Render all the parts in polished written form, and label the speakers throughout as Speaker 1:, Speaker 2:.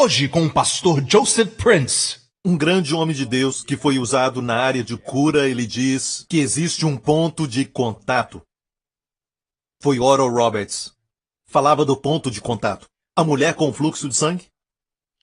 Speaker 1: Hoje com o pastor Joseph Prince.
Speaker 2: Um grande homem de Deus que foi usado na área de cura, ele diz que existe um ponto de contato. Foi Oral Roberts. Falava do ponto de contato. A mulher com fluxo de sangue?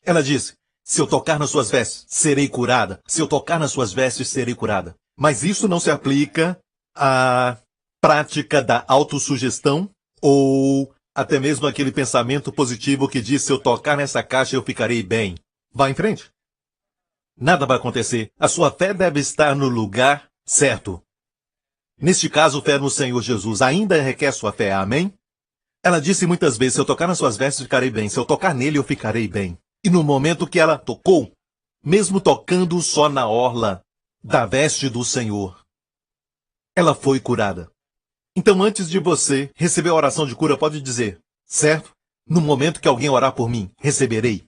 Speaker 2: Ela disse, se eu tocar nas suas vestes, serei curada. Se eu tocar nas suas vestes, serei curada. Mas isso não se aplica à prática da autossugestão ou até mesmo aquele pensamento positivo que diz, se eu tocar nessa caixa, eu ficarei bem. Vá em frente. Nada vai acontecer. A sua fé deve estar no lugar certo. Neste caso, fé no Senhor Jesus ainda requer sua fé. Amém? Ela disse muitas vezes, se eu tocar nas suas vestes, ficarei bem. Se eu tocar nele, eu ficarei bem. E no momento que ela tocou, mesmo tocando só na orla da veste do Senhor, ela foi curada. Então, antes de você receber a oração de cura, pode dizer, certo? No momento que alguém orar por mim, receberei.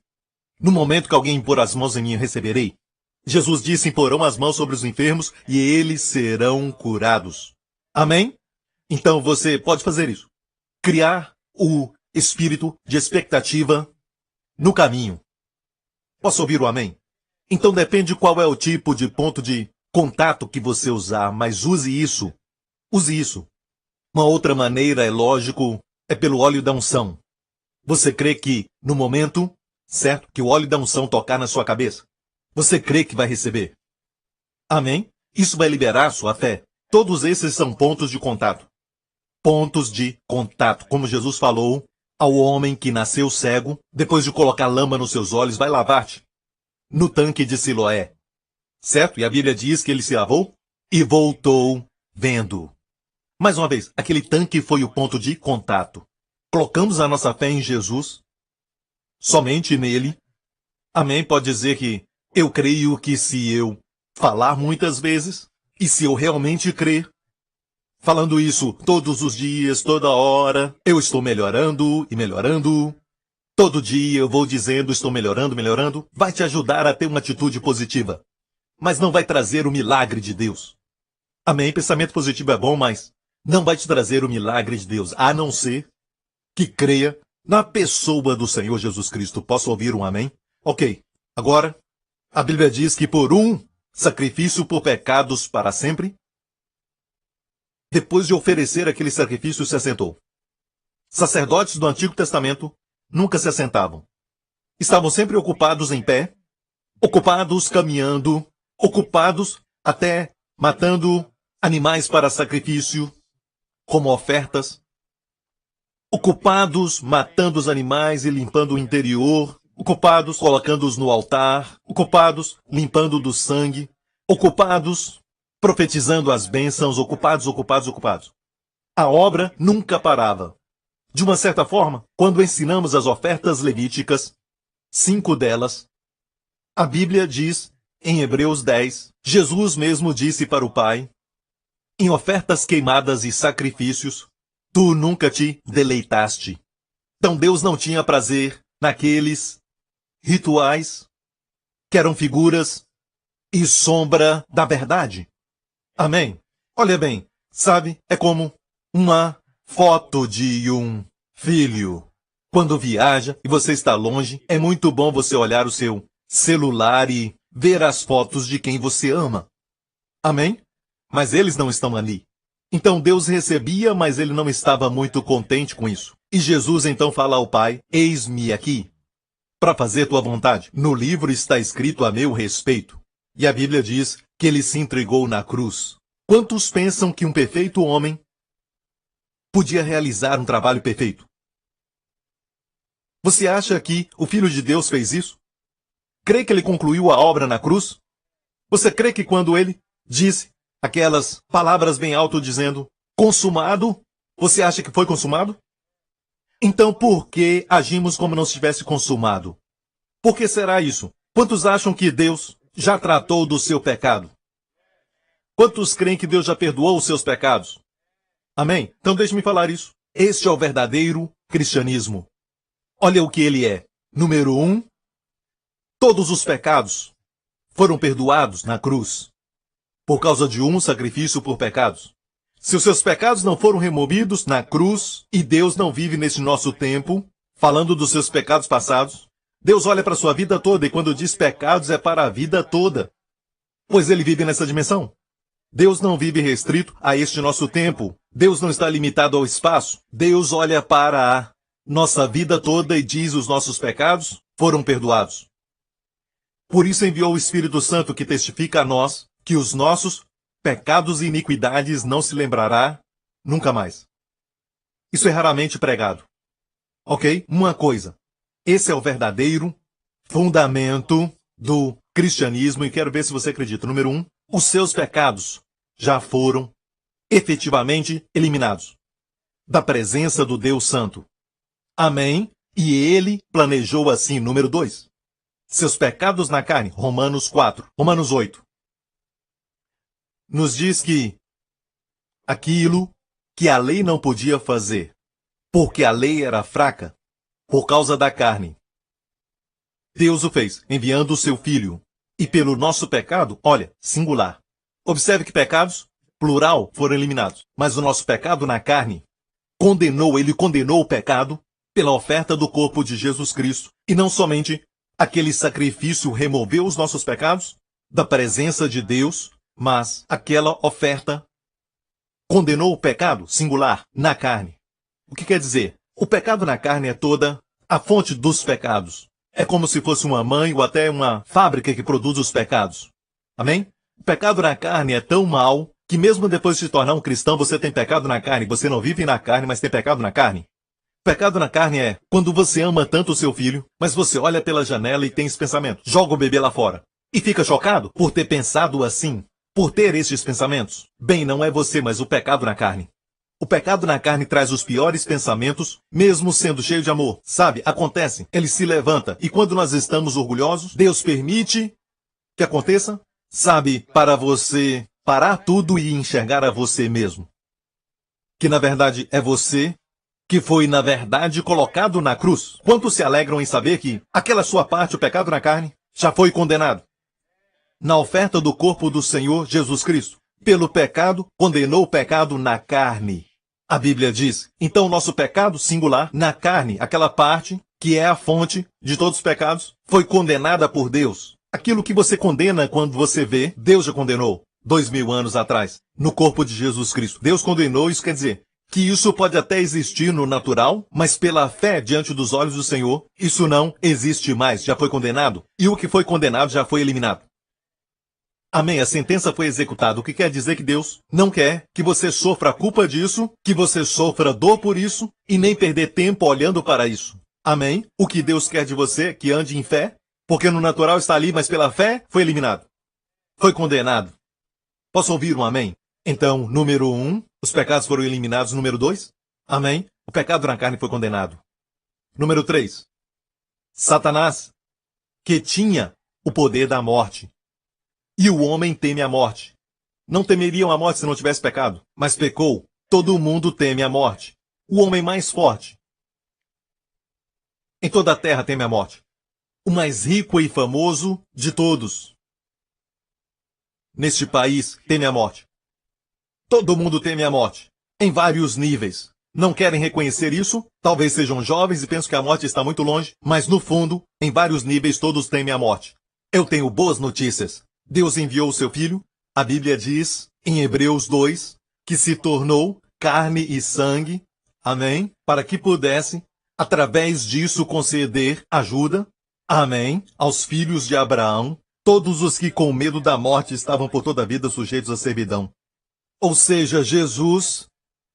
Speaker 2: No momento que alguém impor as mãos em mim, receberei. Jesus disse, imporão as mãos sobre os enfermos e eles serão curados. Amém? Então, você pode fazer isso. Criar o espírito de expectativa no caminho. Posso ouvir o amém? Então, depende qual é o tipo de ponto de contato que você usar, mas use isso. Use isso. Uma outra maneira, é lógico, é pelo óleo da unção. Você crê que, no momento, certo, que o óleo da unção tocar na sua cabeça, você crê que vai receber? Amém? Isso vai liberar sua fé. Todos esses são pontos de contato. Pontos de contato. Como Jesus falou ao homem que nasceu cego, depois de colocar lama nos seus olhos, vai lavar-te no tanque de Siloé. Certo? E a Bíblia diz que ele se lavou e voltou vendo. Mais uma vez, aquele tanque foi o ponto de contato. Colocamos a nossa fé em Jesus, somente nele. Amém? Pode dizer que eu creio que se eu falar muitas vezes, e se eu realmente crer, falando isso todos os dias, toda hora, eu estou melhorando e melhorando. Todo dia eu vou dizendo, estou melhorando, melhorando. Vai te ajudar a ter uma atitude positiva. Mas não vai trazer o milagre de Deus. Amém? Pensamento positivo é bom, mas não vai te trazer o milagre de Deus, a não ser que creia na pessoa do Senhor Jesus Cristo. Posso ouvir um amém? Ok. Agora, a Bíblia diz que por um sacrifício por pecados para sempre, depois de oferecer aquele sacrifício, se assentou. Sacerdotes do Antigo Testamento nunca se assentavam. Estavam sempre ocupados em pé, ocupados caminhando, ocupados até matando animais para sacrifício, como ofertas, ocupados matando os animais e limpando o interior, ocupados colocando-os no altar, ocupados limpando do sangue, ocupados profetizando as bênçãos, ocupados. A obra nunca parava. De uma certa forma, quando ensinamos as ofertas levíticas, 5 delas, a Bíblia diz, em Hebreus 10, Jesus mesmo disse para o Pai, em ofertas queimadas e sacrifícios, tu nunca te deleitaste. Então Deus não tinha prazer naqueles rituais que eram figuras e sombra da verdade. Amém? Olha bem, sabe, é como uma foto de um filho. Quando viaja e você está longe, é muito bom você olhar o seu celular e ver as fotos de quem você ama. Amém? Mas eles não estão ali. Então Deus recebia, mas ele não estava muito contente com isso. E Jesus então fala ao Pai, eis-me aqui, para fazer tua vontade. No livro está escrito a meu respeito. E a Bíblia diz que ele se entregou na cruz. Quantos pensam que um perfeito homem podia realizar um trabalho perfeito? Você acha que o Filho de Deus fez isso? Crê que ele concluiu a obra na cruz? Você crê que quando ele disse aquelas palavras bem alto dizendo, consumado, você acha que foi consumado? Então por que agimos como não estivesse consumado? Por que será isso? Quantos acham que Deus já tratou do seu pecado? Quantos creem que Deus já perdoou os seus pecados? Amém? Então deixe-me falar isso. Este é o verdadeiro cristianismo. Olha o que ele é. Número 1, todos os pecados foram perdoados na cruz, por causa de um sacrifício por pecados. Se os seus pecados não foram removidos na cruz, e Deus não vive nesse nosso tempo, falando dos seus pecados passados, Deus olha para a sua vida toda e quando diz pecados é para a vida toda. Pois ele vive nessa dimensão. Deus não vive restrito a este nosso tempo. Deus não está limitado ao espaço. Deus olha para a nossa vida toda e diz os nossos pecados foram perdoados. Por isso enviou o Espírito Santo que testifica a nós que os nossos pecados e iniquidades não se lembrará nunca mais. Isso é raramente pregado. Ok? Uma coisa. Esse é o verdadeiro fundamento do cristianismo e quero ver se você acredita. Número 1. Os seus pecados já foram efetivamente eliminados da presença do Deus Santo. Amém? E ele planejou assim. Número 2. Seus pecados na carne. Romanos 4. Romanos 8. Nos diz que aquilo que a lei não podia fazer, porque a lei era fraca, por causa da carne, Deus o fez, enviando o seu Filho. E pelo nosso pecado, olha, singular. Observe que pecados, plural, foram eliminados. Mas o nosso pecado na carne, ele condenou o pecado pela oferta do corpo de Jesus Cristo. E não somente aquele sacrifício removeu os nossos pecados da presença de Deus, mas aquela oferta condenou o pecado, singular, na carne. O que quer dizer? O pecado na carne é toda a fonte dos pecados. É como se fosse uma mãe ou até uma fábrica que produz os pecados. Amém? O pecado na carne é tão mau que mesmo depois de se tornar um cristão, você tem pecado na carne. Você não vive na carne, mas tem pecado na carne. Pecado na carne é quando você ama tanto o seu filho, mas você olha pela janela e tem esse pensamento. Joga o bebê lá fora. E fica chocado por ter pensado assim, por ter estes pensamentos. Bem, não é você, mas o pecado na carne. O pecado na carne traz os piores pensamentos, mesmo sendo cheio de amor. Sabe, acontece, ele se levanta. E quando nós estamos orgulhosos, Deus permite que aconteça, sabe, para você parar tudo e enxergar a você mesmo. Que na verdade é você que foi na verdade colocado na cruz. Quantos se alegram em saber que aquela sua parte, o pecado na carne, já foi condenado? Na oferta do corpo do Senhor Jesus Cristo. Pelo pecado, condenou o pecado na carne. A Bíblia diz, então nosso pecado singular, na carne, aquela parte que é a fonte de todos os pecados, foi condenada por Deus. Aquilo que você condena quando você vê, Deus já condenou 2000 anos atrás, no corpo de Jesus Cristo. Deus condenou, isso quer dizer que isso pode até existir no natural, mas pela fé diante dos olhos do Senhor, isso não existe mais, já foi condenado. E o que foi condenado já foi eliminado. Amém, a sentença foi executada, o que quer dizer que Deus não quer que você sofra a culpa disso, que você sofra dor por isso, e nem perder tempo olhando para isso. Amém? O que Deus quer de você é que ande em fé, porque no natural está ali, mas pela fé foi eliminado. Foi condenado. Posso ouvir um amém? Então, número 1, os pecados foram eliminados. Número 2, amém? O pecado na carne foi condenado. Número 3, Satanás, que tinha o poder da morte. E o homem teme a morte. Não temeriam a morte se não tivesse pecado, mas pecou. Todo mundo teme a morte. O homem mais forte em toda a terra teme a morte. O mais rico e famoso de todos neste país teme a morte. Todo mundo teme a morte, em vários níveis. Não querem reconhecer isso? Talvez sejam jovens e pensam que a morte está muito longe, mas no fundo, em vários níveis, todos temem a morte. Eu tenho boas notícias. Deus enviou o seu Filho, a Bíblia diz, em Hebreus 2, que se tornou carne e sangue, amém, para que pudesse, através disso, conceder ajuda, amém, aos filhos de Abraão, todos os que com medo da morte estavam por toda a vida sujeitos à servidão. Ou seja, Jesus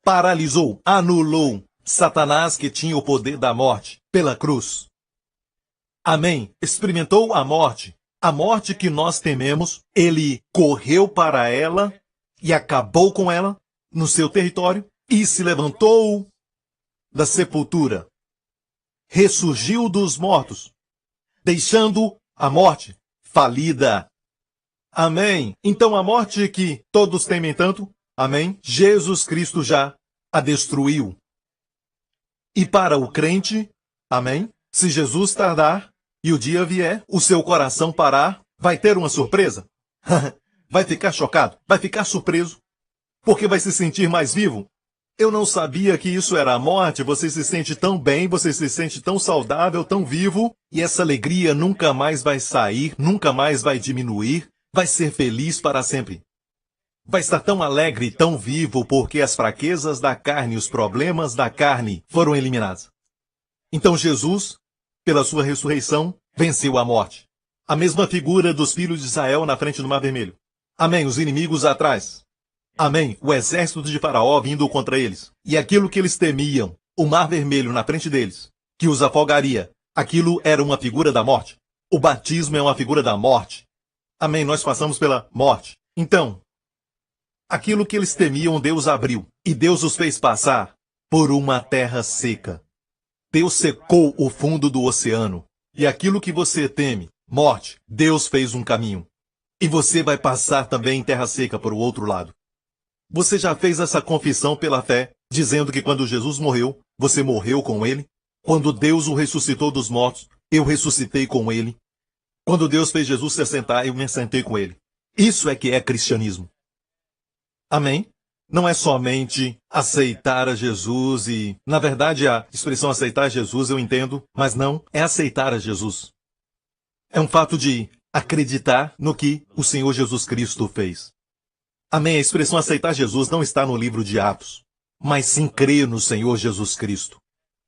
Speaker 2: paralisou, anulou Satanás que tinha o poder da morte pela cruz. Amém, experimentou a morte. A morte que nós tememos, ele correu para ela e acabou com ela no seu território e se levantou da sepultura. Ressurgiu dos mortos, deixando a morte falida. Amém. Então a morte que todos temem tanto, amém, Jesus Cristo já a destruiu. E para o crente, amém, se Jesus tardar, e o dia vier, o seu coração parar, vai ter uma surpresa. Vai ficar chocado, vai ficar surpreso, porque vai se sentir mais vivo. Eu não sabia que isso era a morte. Você se sente tão bem, você se sente tão saudável, tão vivo, e essa alegria nunca mais vai sair, nunca mais vai diminuir, vai ser feliz para sempre. Vai estar tão alegre, tão vivo, porque as fraquezas da carne, os problemas da carne foram eliminados. Então Jesus, pela sua ressurreição, venceu a morte. A mesma figura dos filhos de Israel na frente do Mar Vermelho. Amém, os inimigos atrás. Amém, o exército de Faraó vindo contra eles. E aquilo que eles temiam, o Mar Vermelho na frente deles, que os afogaria, aquilo era uma figura da morte. O batismo é uma figura da morte. Amém, nós passamos pela morte. Então, aquilo que eles temiam, Deus abriu. E Deus os fez passar por uma terra seca. Deus secou o fundo do oceano. E aquilo que você teme, morte, Deus fez um caminho. E você vai passar também em terra seca por o outro lado. Você já fez essa confissão pela fé, dizendo que quando Jesus morreu, você morreu com ele? Quando Deus o ressuscitou dos mortos, eu ressuscitei com ele. Quando Deus fez Jesus se assentar, eu me assentei com ele. Isso é que é cristianismo. Amém? Não é somente aceitar a Jesus e, na verdade, a expressão aceitar Jesus eu entendo, mas não é aceitar a Jesus. É um fato de acreditar no que o Senhor Jesus Cristo fez. Amém? A expressão aceitar Jesus não está no livro de Atos, mas sim crer no Senhor Jesus Cristo.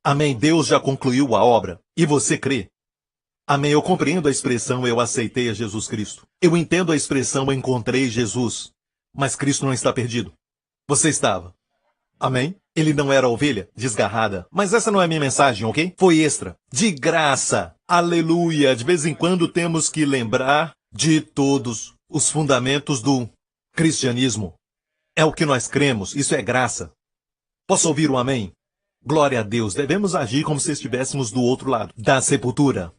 Speaker 2: Amém? Deus já concluiu a obra e você crê. Amém? Eu compreendo a expressão eu aceitei a Jesus Cristo. Eu entendo a expressão eu encontrei Jesus. Mas Cristo não está perdido. Você estava. Amém? Ele não era ovelha desgarrada. Mas essa não é a minha mensagem, ok? Foi extra. De graça. Aleluia. De vez em quando temos que lembrar de todos os fundamentos do cristianismo. É o que nós cremos. Isso é graça. Posso ouvir um amém? Glória a Deus. Devemos agir como se estivéssemos do outro lado da sepultura.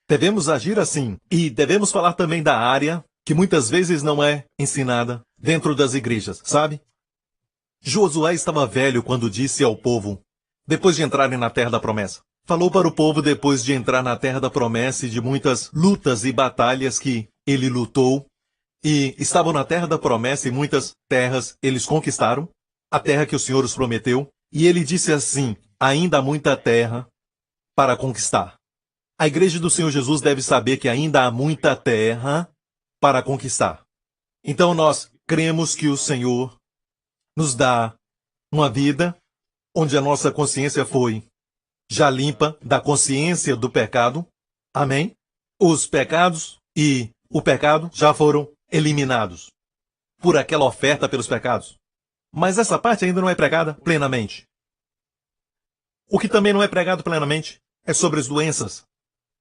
Speaker 2: Devemos agir assim. E devemos falar também da área que muitas vezes não é ensinada dentro das igrejas, sabe? Josué estava velho quando disse ao povo, depois de entrarem na terra da promessa. Falou para o povo depois de entrar na terra da promessa e de muitas lutas e batalhas que ele lutou. E estavam na terra da promessa e muitas terras eles conquistaram, a terra que o Senhor os prometeu. E ele disse assim, ainda há muita terra para conquistar. A igreja do Senhor Jesus deve saber que ainda há muita terra para conquistar. Então nós cremos que o Senhor nos dá uma vida onde a nossa consciência foi já limpa da consciência do pecado. Amém? Os pecados e o pecado já foram eliminados por aquela oferta pelos pecados. Mas essa parte ainda não é pregada plenamente. O que também não é pregado plenamente é sobre as doenças,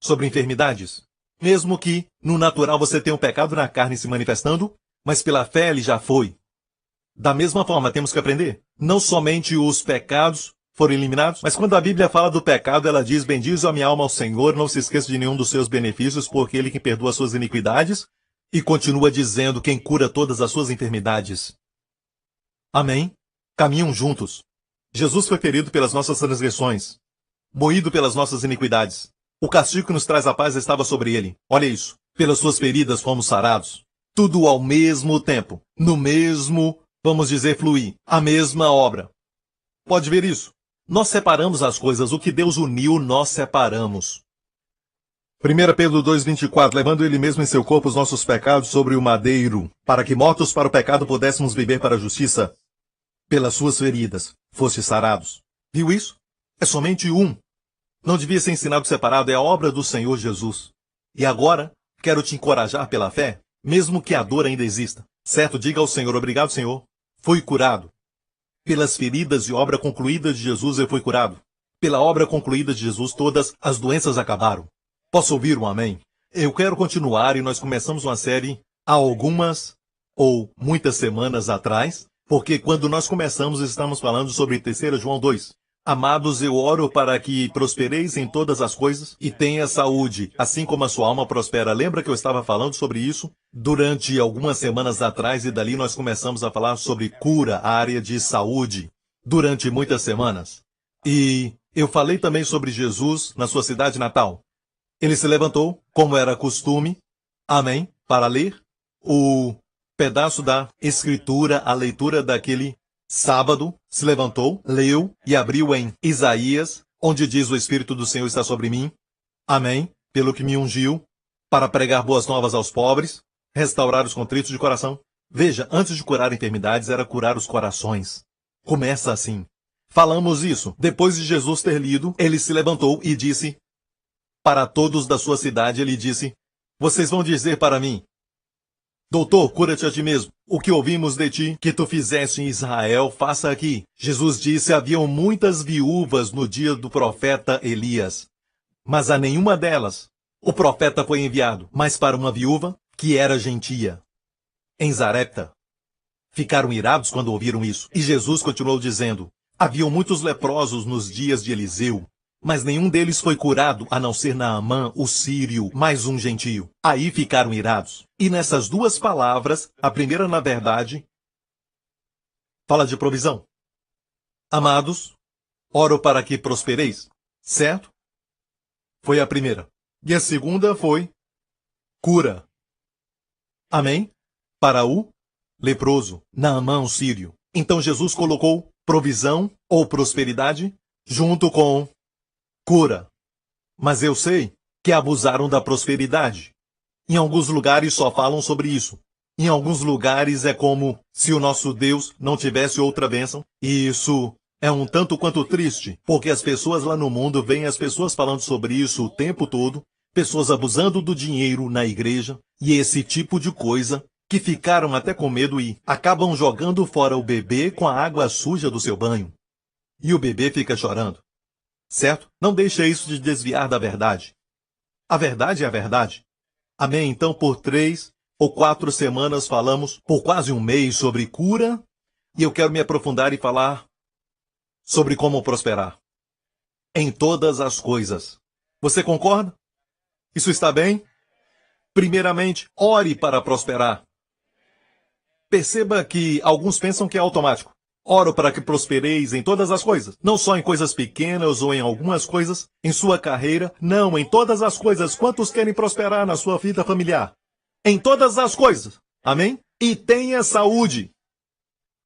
Speaker 2: sobre enfermidades. Mesmo que no natural você tenha um pecado na carne se manifestando, mas pela fé ele já foi. Da mesma forma, temos que aprender. Não somente os pecados foram eliminados, mas quando a Bíblia fala do pecado, ela diz, bendize a minha alma ao Senhor, não se esqueça de nenhum dos seus benefícios, porque ele que perdoa as suas iniquidades, e continua dizendo quem cura todas as suas enfermidades. Amém? Caminham juntos. Jesus foi ferido pelas nossas transgressões, moído pelas nossas iniquidades. O castigo que nos traz a paz estava sobre ele. Olha isso. Pelas suas feridas fomos sarados. Tudo ao mesmo tempo. No mesmo, vamos dizer, fluir. A mesma obra. Pode ver isso? Nós separamos as coisas. O que Deus uniu, nós separamos. 1 Pedro 2,24. Levando ele mesmo em seu corpo os nossos pecados sobre o madeiro, para que mortos para o pecado pudéssemos viver para a justiça. Pelas suas feridas, foste sarados. Viu isso? É somente um. Não devia ser ensinado separado, é a obra do Senhor Jesus. E agora, quero te encorajar pela fé, mesmo que a dor ainda exista. Certo? Diga ao Senhor, obrigado, Senhor. Fui curado. Pelas feridas e obra concluída de Jesus eu fui curado. Pela obra concluída de Jesus todas as doenças acabaram. Posso ouvir um amém? Eu quero continuar e nós começamos uma série há algumas ou muitas semanas atrás, porque quando nós começamos estamos falando sobre 3 João 2. Amados, eu oro para que prospereis em todas as coisas e tenha saúde, assim como a sua alma prospera. Lembra que eu estava falando sobre isso durante algumas semanas atrás e dali nós começamos a falar sobre cura, a área de saúde, durante muitas semanas. E eu falei também sobre Jesus na sua cidade natal. Ele se levantou, como era costume, amém, para ler o pedaço da Escritura, a leitura daquele Sábado, se levantou, leu e abriu em Isaías, onde diz: o Espírito do Senhor está sobre mim. Amém. Pelo que me ungiu, para pregar boas novas aos pobres, restaurar os contritos de coração. Veja, antes de curar enfermidades, era curar os corações. Começa assim. Falamos isso. Depois de Jesus ter lido, ele se levantou e disse para todos da sua cidade, ele disse: vocês vão dizer para mim: Doutor, cura-te a ti mesmo. O que ouvimos de ti, que tu fizeste em Israel, faça aqui. Jesus disse: haviam muitas viúvas no dia do profeta Elias, mas a nenhuma delas o profeta foi enviado, mas para uma viúva que era gentia, em Zarepta. Ficaram irados quando ouviram isso. E Jesus continuou dizendo: haviam muitos leprosos nos dias de Eliseu, mas nenhum deles foi curado, a não ser Naamã, o sírio, mais um gentio. Aí ficaram irados. E nessas duas palavras, a primeira, na verdade, fala de provisão. Amados, oro para que prospereis, certo? Foi a primeira. E a segunda foi cura. Amém? Para o leproso, Naamã, o sírio. Então Jesus colocou provisão ou prosperidade junto com cura. Mas eu sei que abusaram da prosperidade. Em alguns lugares só falam sobre isso. Em alguns lugares é como se o nosso Deus não tivesse outra bênção. E isso é um tanto quanto triste, porque as pessoas lá no mundo veem as pessoas falando sobre isso o tempo todo, pessoas abusando do dinheiro na igreja e esse tipo de coisa, que ficaram até com medo e acabam jogando fora o bebê com a água suja do seu banho. E o bebê fica chorando. Certo? Não deixe isso de desviar da verdade. A verdade é a verdade. Amém? Então, por 3 ou 4 semanas falamos, por quase um mês, sobre cura, e eu quero me aprofundar e falar sobre como prosperar. Em todas as coisas. Você concorda? Isso está bem? Primeiramente, ore para prosperar. Perceba que alguns pensam que é automático. Oro para que prospereis em todas as coisas. Não só em coisas pequenas ou em algumas coisas, em sua carreira. Não, em todas as coisas. Quantos querem prosperar na sua vida familiar? Em todas as coisas. Amém? E tenha saúde.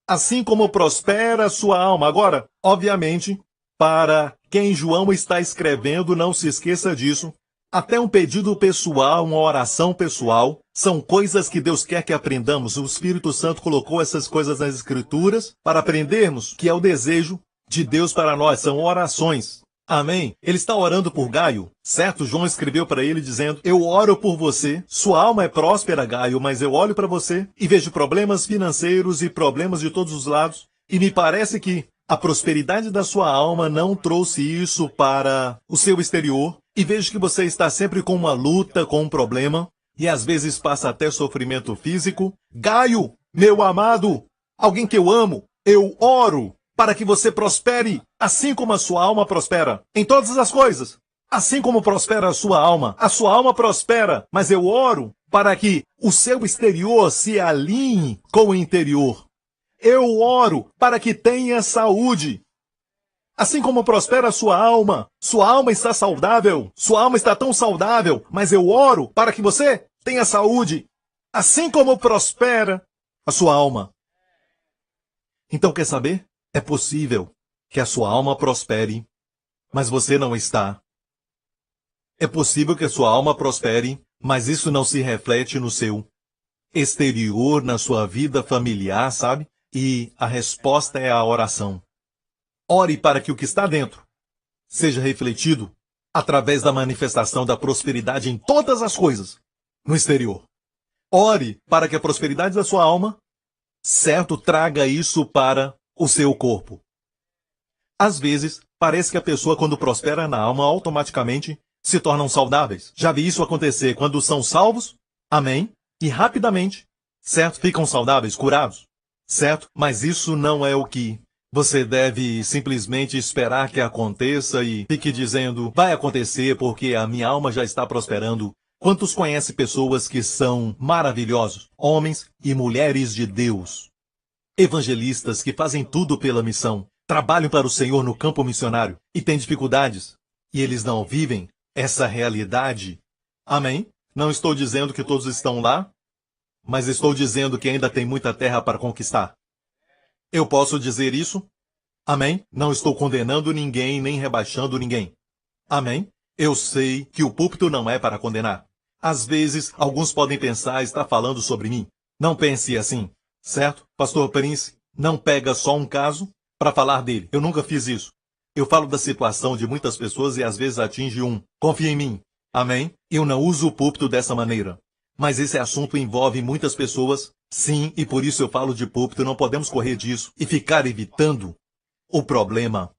Speaker 2: Assim como prospera a sua alma. Agora, obviamente, para quem João está escrevendo, não se esqueça disso. Até um pedido pessoal, uma oração pessoal, são coisas que Deus quer que aprendamos. O Espírito Santo colocou essas coisas nas Escrituras para aprendermos, que é o desejo de Deus para nós. São orações. Amém? Ele está orando por Gaio, certo? João escreveu para ele dizendo: eu oro por você, sua alma é próspera, Gaio, mas eu olho para você e vejo problemas financeiros e problemas de todos os lados, e me parece que a prosperidade da sua alma não trouxe isso para o seu exterior, e vejo que você está sempre com uma luta, com um problema, e às vezes passa até sofrimento físico. Gaio, meu amado, alguém que eu amo, eu oro para que você prospere, assim como a sua alma prospera, em todas as coisas. Assim como prospera a sua alma prospera, mas eu oro para que o seu exterior se alinhe com o interior. Eu oro para que tenha saúde. Assim como prospera a sua alma está saudável, sua alma está tão saudável, mas eu oro para que você tenha saúde, assim como prospera a sua alma. Então, quer saber? É possível que a sua alma prospere, mas você não está. É possível que a sua alma prospere, mas isso não se reflete no seu exterior, na sua vida familiar, sabe? E a resposta é a oração. Ore para que o que está dentro seja refletido através da manifestação da prosperidade em todas as coisas no exterior. Ore para que a prosperidade da sua alma, certo, traga isso para o seu corpo. Às vezes, parece que a pessoa, quando prospera na alma, automaticamente se tornam saudáveis. Já vi isso acontecer quando são salvos, amém, e rapidamente, certo, ficam saudáveis, curados, certo? Mas isso não é o que você deve simplesmente esperar que aconteça e fique dizendo: vai acontecer porque a minha alma já está prosperando. Quantos conhecem pessoas que são maravilhosos, homens e mulheres de Deus, evangelistas que fazem tudo pela missão, trabalham para o Senhor no campo missionário e têm dificuldades, e eles não vivem essa realidade? Amém? Não estou dizendo que todos estão lá, mas estou dizendo que ainda tem muita terra para conquistar. Eu posso dizer isso? Amém? Não estou condenando ninguém nem rebaixando ninguém. Amém? Eu sei que o púlpito não é para condenar. Às vezes, alguns podem pensar estar falando sobre mim. Não pense assim, certo? Pastor Prince não pega só um caso para falar dele. Eu nunca fiz isso. Eu falo da situação de muitas pessoas e às vezes atinge um. Confia em mim. Amém? Eu não uso o púlpito dessa maneira. Mas esse assunto envolve muitas pessoas. Sim, e por isso eu falo de púlpito. Não podemos correr disso e ficar evitando o problema.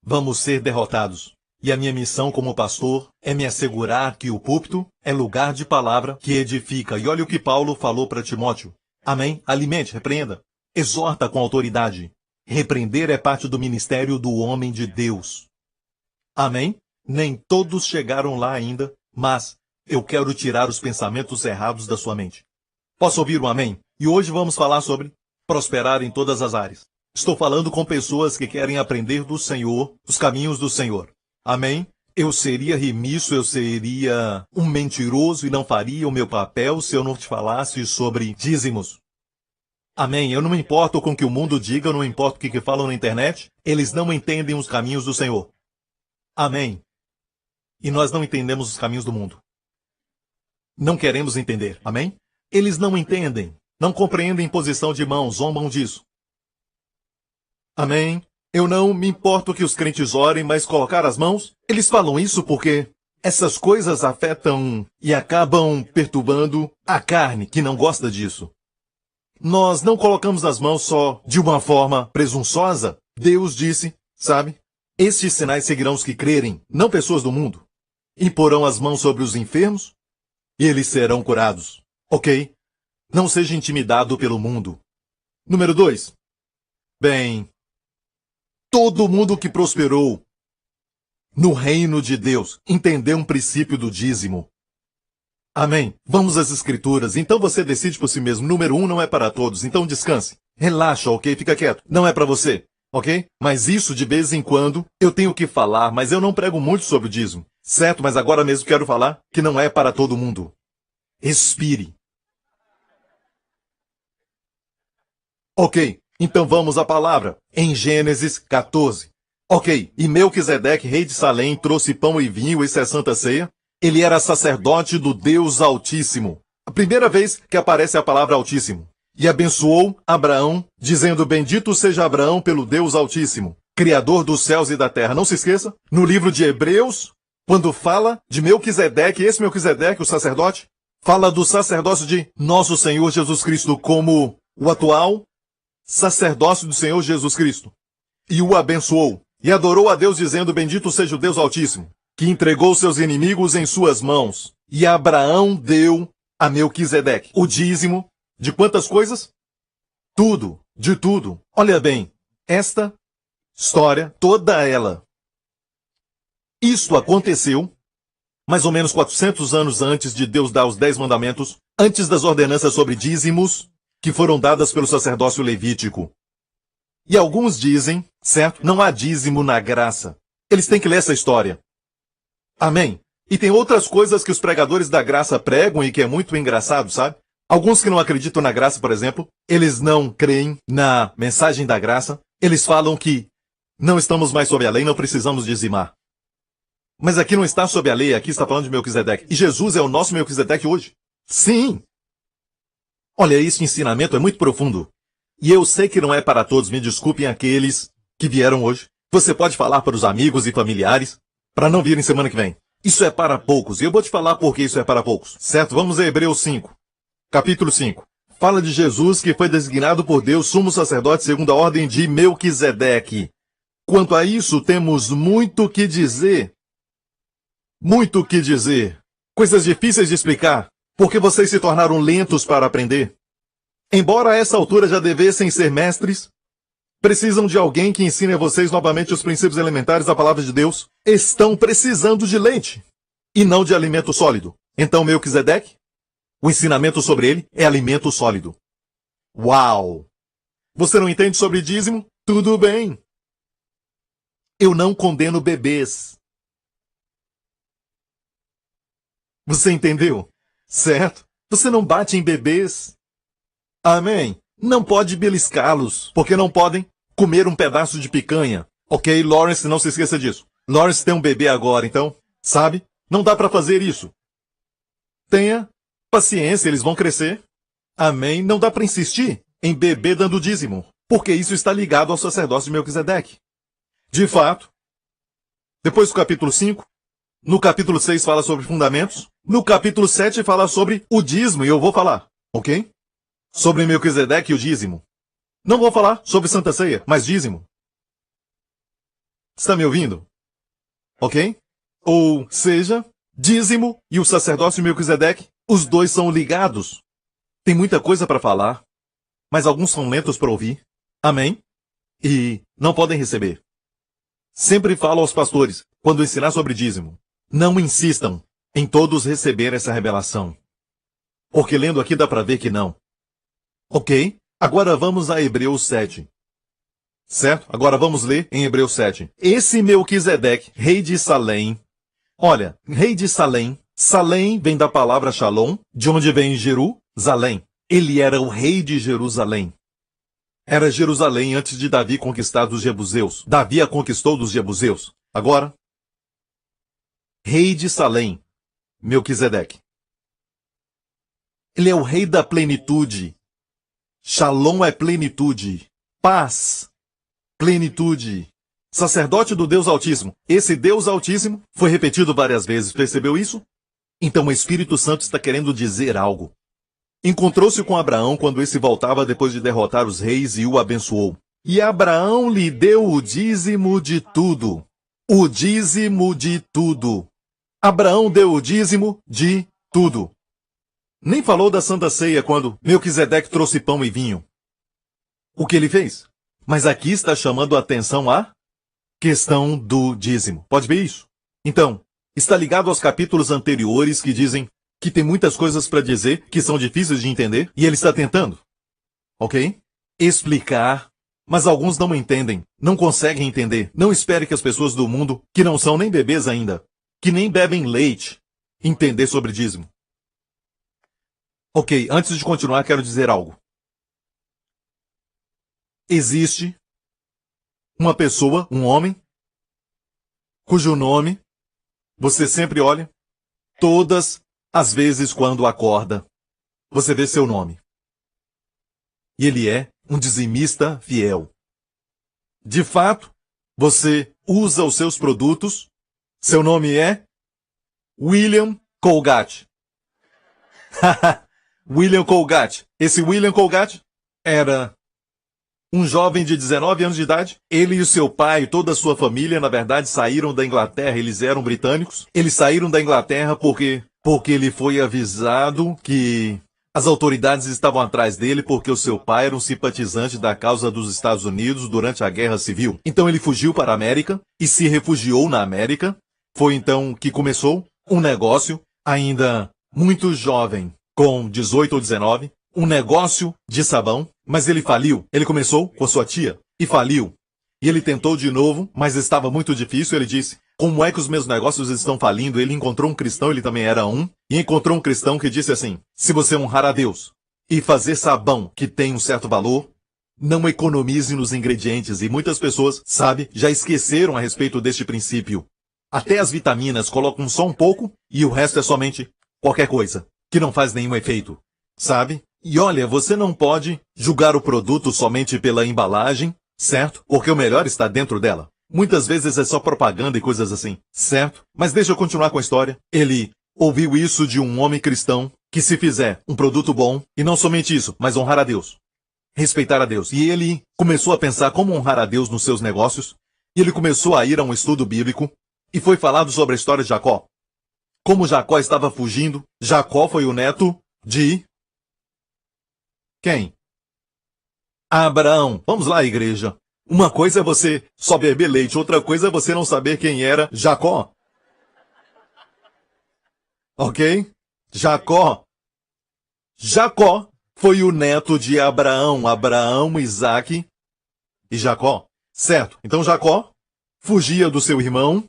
Speaker 2: Vamos ser derrotados. E a minha missão como pastor é me assegurar que o púlpito é lugar de palavra que edifica. E olha o que Paulo falou para Timóteo. Amém? Alimente, repreenda. Exorta com autoridade. Repreender é parte do ministério do homem de Deus. Amém? Nem todos chegaram lá ainda, mas eu quero tirar os pensamentos errados da sua mente. Posso ouvir um amém? E hoje vamos falar sobre prosperar em todas as áreas. Estou falando com pessoas que querem aprender do Senhor, os caminhos do Senhor. Amém? Eu seria remisso, eu seria um mentiroso e não faria o meu papel se eu não te falasse sobre dízimos. Amém? Eu não me importo com o que o mundo diga, eu não me importo com o que falam na internet. Eles não entendem os caminhos do Senhor. Amém? E nós não entendemos os caminhos do mundo. Não queremos entender. Amém? Eles não entendem, não compreendem posição de mão, zombam disso. Amém? Eu não me importo que os crentes orem, mas colocar as mãos, eles falam isso porque essas coisas afetam e acabam perturbando a carne, que não gosta disso. Nós não colocamos as mãos só de uma forma presunçosa. Deus disse, sabe? Estes sinais seguirão os que crerem, não pessoas do mundo. Imporão as mãos sobre os enfermos e eles serão curados. Ok? Não seja intimidado pelo mundo. Número 2. Bem, todo mundo que prosperou no reino de Deus entendeu um princípio do dízimo. Amém. Vamos às escrituras. Então você decide por si mesmo. Número 1 não é para todos. Então descanse. Relaxa, ok? Fica quieto. Não é para você, ok? Mas isso de vez em quando eu tenho que falar, mas eu não prego muito sobre o dízimo. Certo? Mas agora mesmo quero falar que não é para todo mundo. Respire. Ok. Então vamos à palavra. Em Gênesis 14. Ok. E Melquisedeque, rei de Salém, trouxe pão e vinho, isso é Santa Ceia. Ele era sacerdote do Deus Altíssimo. A primeira vez que aparece a palavra Altíssimo. E abençoou Abraão, dizendo, bendito seja Abraão pelo Deus Altíssimo, Criador dos céus e da terra. Não se esqueça, no livro de Hebreus, quando fala de Melquisedeque, esse Melquisedeque, o sacerdote, fala do sacerdócio de nosso Senhor Jesus Cristo como o atual sacerdócio do Senhor Jesus Cristo. E o abençoou. E adorou a Deus, dizendo, bendito seja o Deus Altíssimo, que entregou seus inimigos em suas mãos. E Abraão deu a Melquisedeque o dízimo de quantas coisas? Tudo, de tudo. Olha bem, esta história, toda ela. Isto aconteceu mais ou menos 400 anos antes de Deus dar os 10 mandamentos, antes das ordenanças sobre dízimos, que foram dadas pelo sacerdócio levítico. E alguns dizem, certo, não há dízimo na graça. Eles têm que ler essa história. Amém. E tem outras coisas que os pregadores da graça pregam e que é muito engraçado, sabe? Alguns que não acreditam na graça, por exemplo, eles não creem na mensagem da graça. Eles falam que não estamos mais sob a lei, não precisamos dizimar. Mas aqui não está sob a lei, aqui está falando de Melquisedeque. E Jesus é o nosso Melquisedeque hoje. Sim. Olha, esse ensinamento é muito profundo. E eu sei que não é para todos, me desculpem aqueles que vieram hoje. Você pode falar para os amigos e familiares, para não virem semana que vem. Isso é para poucos, e eu vou te falar por que isso é para poucos. Certo? Vamos a Hebreus 5. Capítulo 5. Fala de Jesus que foi designado por Deus sumo sacerdote segundo a ordem de Melquisedeque. Quanto a isso, temos muito que dizer. Muito que dizer. Coisas difíceis de explicar, porque vocês se tornaram lentos para aprender. Embora a essa altura já devessem ser mestres, precisam de alguém que ensine a vocês novamente os princípios elementares da palavra de Deus. Estão precisando de leite, e não de alimento sólido. Então Melquisedeque, o ensinamento sobre ele é alimento sólido. Uau! Você não entende sobre dízimo? Tudo bem. Eu não condeno bebês. Você entendeu? Certo? Você não bate em bebês. Amém. não pode beliscá-los, porque não podem comer um pedaço de picanha. Ok, Lawrence, não se esqueça disso. Lawrence tem um bebê agora, então, sabe? Não dá para fazer isso. Tenha paciência, eles vão crescer. Amém? Não dá para insistir em bebê dando dízimo, porque isso está ligado ao sacerdócio de Melquisedeque. De fato, depois do capítulo 5, no capítulo 6 fala sobre fundamentos, no capítulo 7 fala sobre o dízimo, e eu vou falar, ok? Sobre Melquisedeque e o dízimo. Não vou falar sobre Santa Ceia, mas dízimo. Está me ouvindo? Ok? Ou seja, dízimo e o sacerdócio de Melquisedeque, os dois são ligados. Tem muita coisa para falar, mas alguns são lentos para ouvir. Amém? E não podem receber. Sempre falo aos pastores, quando ensinar sobre dízimo, não insistam em todos receber essa revelação. Porque lendo aqui dá para ver que não. Ok? Agora vamos a Hebreus 7. Certo? Agora vamos ler em Hebreus 7. Esse Melquisedeque, rei de Salém. Olha, rei de Salém. Salém vem da palavra Shalom, de onde vem Jerusalém. Ele era o rei de Jerusalém. Era Jerusalém antes de Davi conquistar dos jebuseus. Davi a conquistou dos jebuseus. Agora, rei de Salém, Melquisedeque. Ele é o rei da plenitude. Shalom é plenitude. Paz. Plenitude. Sacerdote do Deus Altíssimo. Esse Deus Altíssimo foi repetido várias vezes. Percebeu isso? Então o Espírito Santo está querendo dizer algo. Encontrou-se com Abraão quando esse voltava depois de derrotar os reis e o abençoou. E Abraão lhe deu o dízimo de tudo. O dízimo de tudo. Abraão deu o dízimo de tudo. Nem falou da Santa Ceia quando Melquisedeque trouxe pão e vinho. O que ele fez? Mas aqui está chamando a atenção a questão do dízimo. Pode ver isso? Então, está ligado aos capítulos anteriores que dizem que tem muitas coisas para dizer que são difíceis de entender, e ele está tentando, ok? Explicar, mas alguns não entendem, não conseguem entender. Não espere que as pessoas do mundo, que não são nem bebês ainda, que nem bebem leite, entender sobre dízimo. Ok, antes de continuar, quero dizer algo. Existe uma pessoa, um homem, cujo nome você sempre olha, todas as vezes quando acorda, você vê seu nome. E ele é um dizimista fiel. De fato, você usa os seus produtos, seu nome é William Colgate. William Colgate. Esse William Colgate era um jovem de 19 anos de idade. Ele e o seu pai e toda a sua família, na verdade, saíram da Inglaterra. Eles eram britânicos. Eles saíram da Inglaterra porque ele foi avisado que as autoridades estavam atrás dele porque o seu pai era um simpatizante da causa dos Estados Unidos durante a Guerra Civil. Então ele fugiu para a América e se refugiou na América. Foi então que começou um negócio, ainda muito jovem, com 18 ou 19, um negócio de sabão, mas ele faliu. Ele começou com a sua tia e faliu. E ele tentou de novo, mas estava muito difícil. Ele disse, como é que os meus negócios estão falindo? Ele encontrou um cristão, ele também era um, e encontrou um cristão que disse assim, se você honrar a Deus e fazer sabão que tem um certo valor, não economize nos ingredientes. E muitas pessoas, sabe, já esqueceram a respeito deste princípio. Até as vitaminas colocam só um pouco e o resto é somente qualquer coisa, que não faz nenhum efeito, sabe? E olha, você não pode julgar o produto somente pela embalagem, certo? Porque o melhor está dentro dela. Muitas vezes é só propaganda e coisas assim, certo? Mas deixa eu continuar com a história. Ele ouviu isso de um homem cristão que se fizer um produto bom, e não somente isso, mas honrar a Deus, respeitar a Deus. E ele começou a pensar como honrar a Deus nos seus negócios, e ele começou a ir a um estudo bíblico, e foi falado sobre a história de Jacó. Como Jacó estava fugindo, Jacó foi o neto de quem? Abraão. Vamos lá, igreja. Uma coisa é você só beber leite, outra coisa é você não saber quem era Jacó. Ok? Jacó. Jacó foi o neto de Abraão. Abraão, Isaque e Jacó. Certo. Então Jacó fugia do seu irmão,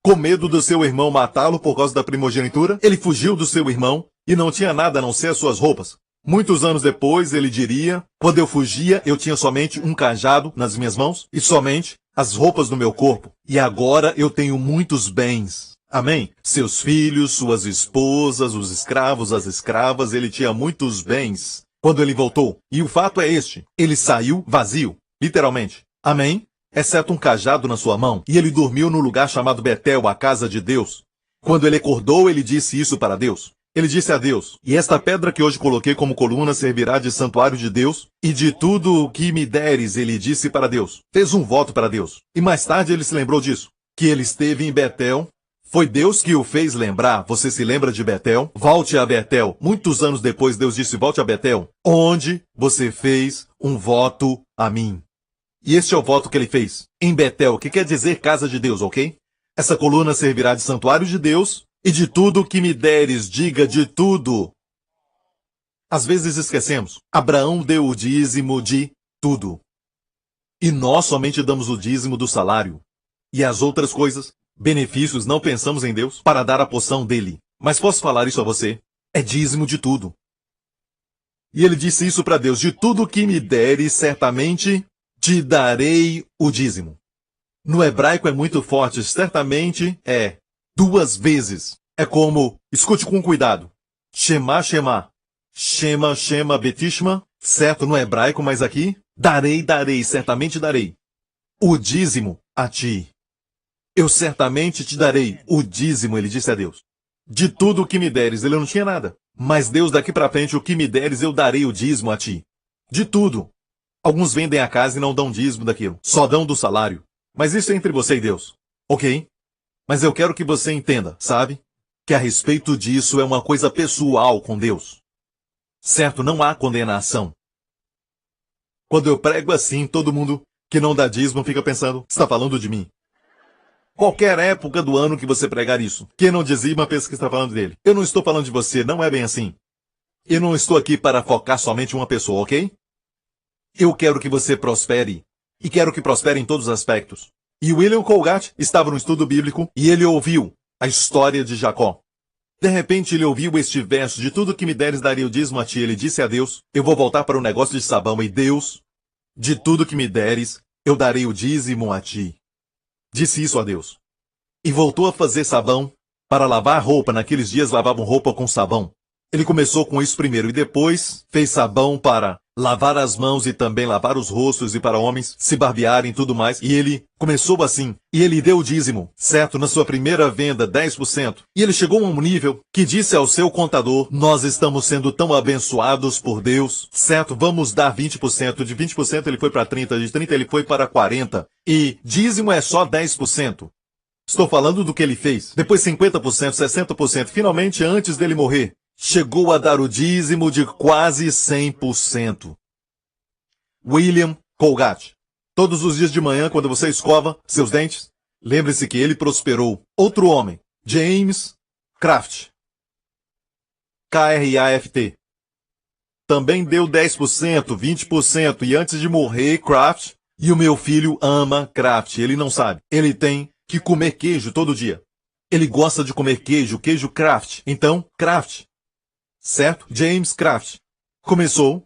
Speaker 2: com medo do seu irmão matá-lo por causa da primogenitura. Ele fugiu do seu irmão e não tinha nada a não ser as suas roupas. Muitos anos depois, ele diria, quando eu fugia, eu tinha somente um cajado nas minhas mãos e somente as roupas do meu corpo. E agora eu tenho muitos bens. Amém? Seus filhos, suas esposas, os escravos, as escravas, ele tinha muitos bens quando ele voltou. E o fato é este, ele saiu vazio, literalmente. Amém? Exceto um cajado na sua mão. E ele dormiu no lugar chamado Betel, a casa de Deus. Quando ele acordou, ele disse isso para Deus. Ele disse a Deus, e esta pedra que hoje coloquei como coluna servirá de santuário de Deus, e de tudo o que me deres, ele disse para Deus. Fez um voto para Deus. E mais tarde ele se lembrou disso, que ele esteve em Betel. Foi Deus que o fez lembrar. Você se lembra de Betel? Volte a Betel. Muitos anos depois, Deus disse, volte a Betel, onde você fez um voto a mim. E este é o voto que ele fez. Em Betel, que quer dizer casa de Deus, ok? Essa coluna servirá de santuário de Deus, e de tudo que me deres, diga de tudo. Às vezes esquecemos. Abraão deu o dízimo de tudo. E nós somente damos o dízimo do salário. E as outras coisas, benefícios, não pensamos em Deus para dar a porção dele. Mas posso falar isso a você? É dízimo de tudo. E ele disse isso para Deus. De tudo que me deres, certamente te darei o dízimo. No hebraico é muito forte. Certamente é 2 vezes. É como, escute com cuidado. Shema, Shema. Shema, Shema, Betishma. Certo no hebraico, mas aqui, darei, darei, certamente darei. O dízimo a ti. Eu certamente te darei o dízimo, ele disse a Deus. De tudo o que me deres, ele não tinha nada. Mas Deus, daqui para frente, o que me deres, eu darei o dízimo a ti. De tudo. Alguns vendem a casa e não dão dízimo daquilo. Só dão do salário. Mas isso é entre você e Deus. Ok? Mas eu quero que você entenda, sabe? Que a respeito disso é uma coisa pessoal com Deus. Certo? Não há condenação. Quando eu prego assim, todo mundo que não dá dízimo fica pensando, está falando de mim. Qualquer época do ano que você pregar isso, quem não dizima pensa que está falando dele. Eu não estou falando de você, não é bem assim. Eu não estou aqui para focar somente em uma pessoa, ok? Eu quero que você prospere. E quero que prospere em todos os aspectos. E William Colgate estava no estudo bíblico e ele ouviu a história de Jacó. De repente ele ouviu este verso, de tudo que me deres daria o dízimo a ti. Ele disse a Deus, eu vou voltar para o negócio de sabão. E Deus, de tudo que me deres, eu darei o dízimo a ti. Disse isso a Deus. E voltou a fazer sabão para lavar roupa. Naqueles dias lavavam roupa com sabão. Ele começou com isso primeiro e depois fez sabão para lavar as mãos e também lavar os rostos e para homens se barbearem e tudo mais. E ele começou assim. E ele deu o dízimo, certo? Na sua primeira venda, 10%. E ele chegou a um nível que disse ao seu contador, nós estamos sendo tão abençoados por Deus, certo? Vamos dar 20%. De 20% ele foi para 30%, de 30% ele foi para 40%. E dízimo é só 10%. Estou falando do que ele fez. Depois 50%, 60%. Finalmente, antes dele morrer, chegou a dar o dízimo de quase 100%. William Colgate. Todos os dias de manhã, quando você escova seus dentes, lembre-se que ele prosperou. Outro homem, James Kraft. Kraft. Também deu 10%, 20%. E antes de morrer, Kraft. E o meu filho ama Kraft. Ele não sabe. Ele tem que comer queijo todo dia. Ele gosta de comer queijo, queijo Kraft. Então, Kraft. Certo? James Kraft começou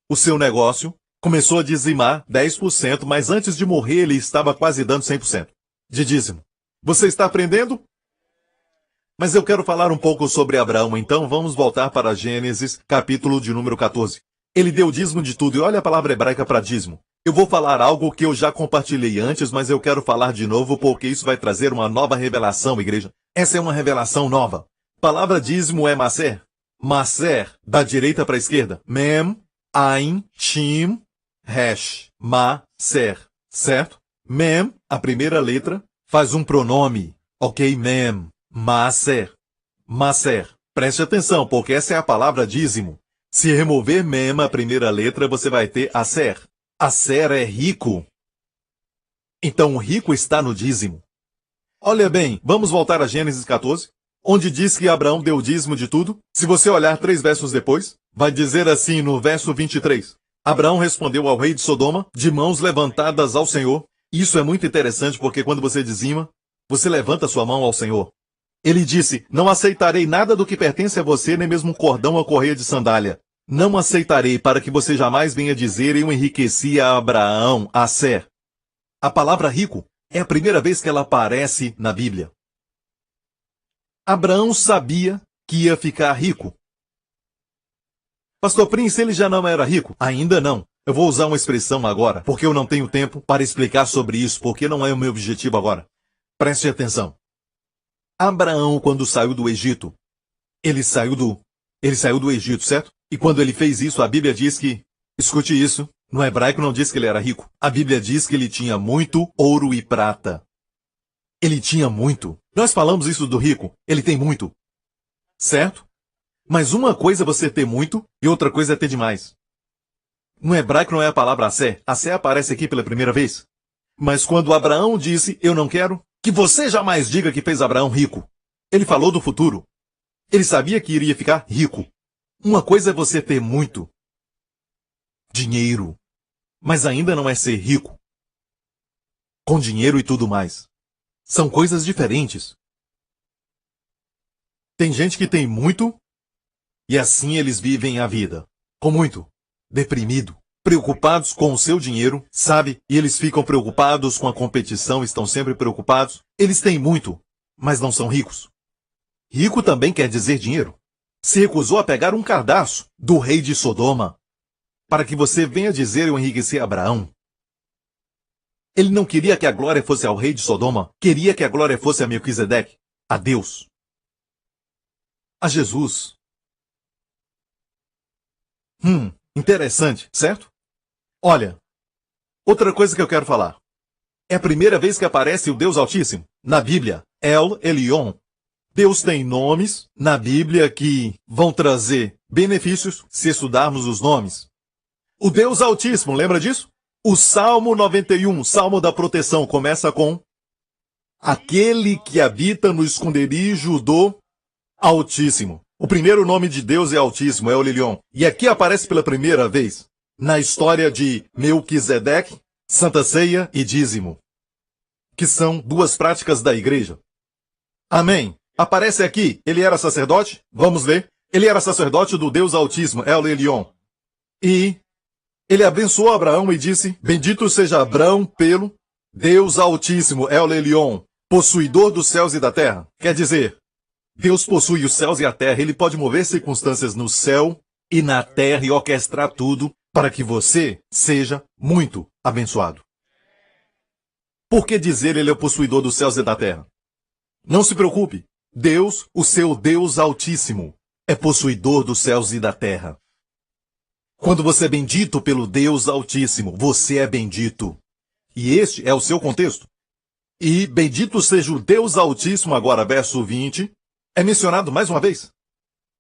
Speaker 2: o seu negócio, começou a dizimar 10%, mas antes de morrer ele estava quase dando 100% de dízimo. Você está aprendendo? Mas eu quero falar um pouco sobre Abraão, então vamos voltar para Gênesis, capítulo de número 14. Ele deu dízimo de tudo, e olha a palavra hebraica para dízimo. Eu vou falar algo que eu já compartilhei antes, mas eu quero falar de novo porque isso vai trazer uma nova revelação, igreja. Essa é uma revelação nova. A palavra dízimo é maser. Maser, da direita para a esquerda. Mem, Ain, Shin, Resh. Maser, certo? Mem, a primeira letra, faz um pronome. Ok, Mem. Maser. Maser. Preste atenção, porque essa é a palavra dízimo. Se remover Mem, a primeira letra, você vai ter Aser. Aser é rico. Então o rico está no dízimo. Olha bem, vamos voltar a Gênesis 14. Onde diz que Abraão deu o dízimo de tudo. Se você olhar 3 versos depois, vai dizer assim no verso 23. Abraão respondeu ao rei de Sodoma, de mãos levantadas ao Senhor. Isso é muito interessante porque quando você dizima, você levanta sua mão ao Senhor. Ele disse, não aceitarei nada do que pertence a você, nem mesmo um cordão ou correia de sandália. Não aceitarei para que você jamais venha dizer eu enriqueci a Abraão, a Sé. A palavra rico é a primeira vez que ela aparece na Bíblia. Abraão sabia que ia ficar rico. Pastor Prince, ele já não era rico? Ainda não. Eu vou usar uma expressão agora, porque eu não tenho tempo para explicar sobre isso, porque não é o meu objetivo agora. Preste atenção. Abraão, quando saiu do Egito, ele saiu do Egito, certo? E quando ele fez isso, a Bíblia diz que, escute isso, no hebraico não diz que ele era rico. A Bíblia diz que ele tinha muito ouro e prata. Ele tinha muito. Nós falamos isso do rico. Ele tem muito. Certo? Mas uma coisa é você ter muito e outra coisa é ter demais. No hebraico não é a palavra assé. Assé aparece aqui pela primeira vez. Mas quando Abraão disse, eu não quero que você jamais diga que fez Abraão rico. Ele falou do futuro. Ele sabia que iria ficar rico. Uma coisa é você ter muito dinheiro, mas ainda não é ser rico. Com dinheiro e tudo mais. São coisas diferentes. Tem gente que tem muito e assim eles vivem a vida. Com muito. Deprimido. Preocupados com o seu dinheiro, sabe? E eles ficam preocupados com a competição, estão sempre preocupados. Eles têm muito, mas não são ricos. Rico também quer dizer dinheiro. Se recusou a pegar um cardaço do rei de Sodoma para que você venha dizer eu enriqueci Abraão. Ele não queria que a glória fosse ao rei de Sodoma, queria que a glória fosse a Melquisedeque, a Deus, a Jesus. Interessante, certo? Olha, outra coisa que eu quero falar. É a primeira vez que aparece o Deus Altíssimo na Bíblia, El Elyon. Deus tem nomes na Bíblia que vão trazer benefícios se estudarmos os nomes. O Deus Altíssimo, lembra disso? O Salmo 91, Salmo da proteção, começa com aquele que habita no esconderijo do Altíssimo. O primeiro nome de Deus é Altíssimo, é o Elyon. E aqui aparece pela primeira vez na história de Melquisedeque, Santa Ceia e Dízimo, que são duas práticas da igreja. Amém. Aparece aqui, ele era sacerdote? Vamos ver. Ele era sacerdote do Deus Altíssimo, El Elyon. E ele abençoou Abraão e disse, bendito seja Abraão pelo Deus Altíssimo, El Elyon, possuidor dos céus e da terra. Quer dizer, Deus possui os céus e a terra, ele pode mover circunstâncias no céu e na terra e orquestrar tudo para que você seja muito abençoado. Por que dizer ele é o possuidor dos céus e da terra? Não se preocupe. Deus, o seu Deus Altíssimo, é possuidor dos céus e da terra. Quando você é bendito pelo Deus Altíssimo, você é bendito. E este é o seu contexto. E bendito seja o Deus Altíssimo, agora verso 20, é mencionado mais uma vez.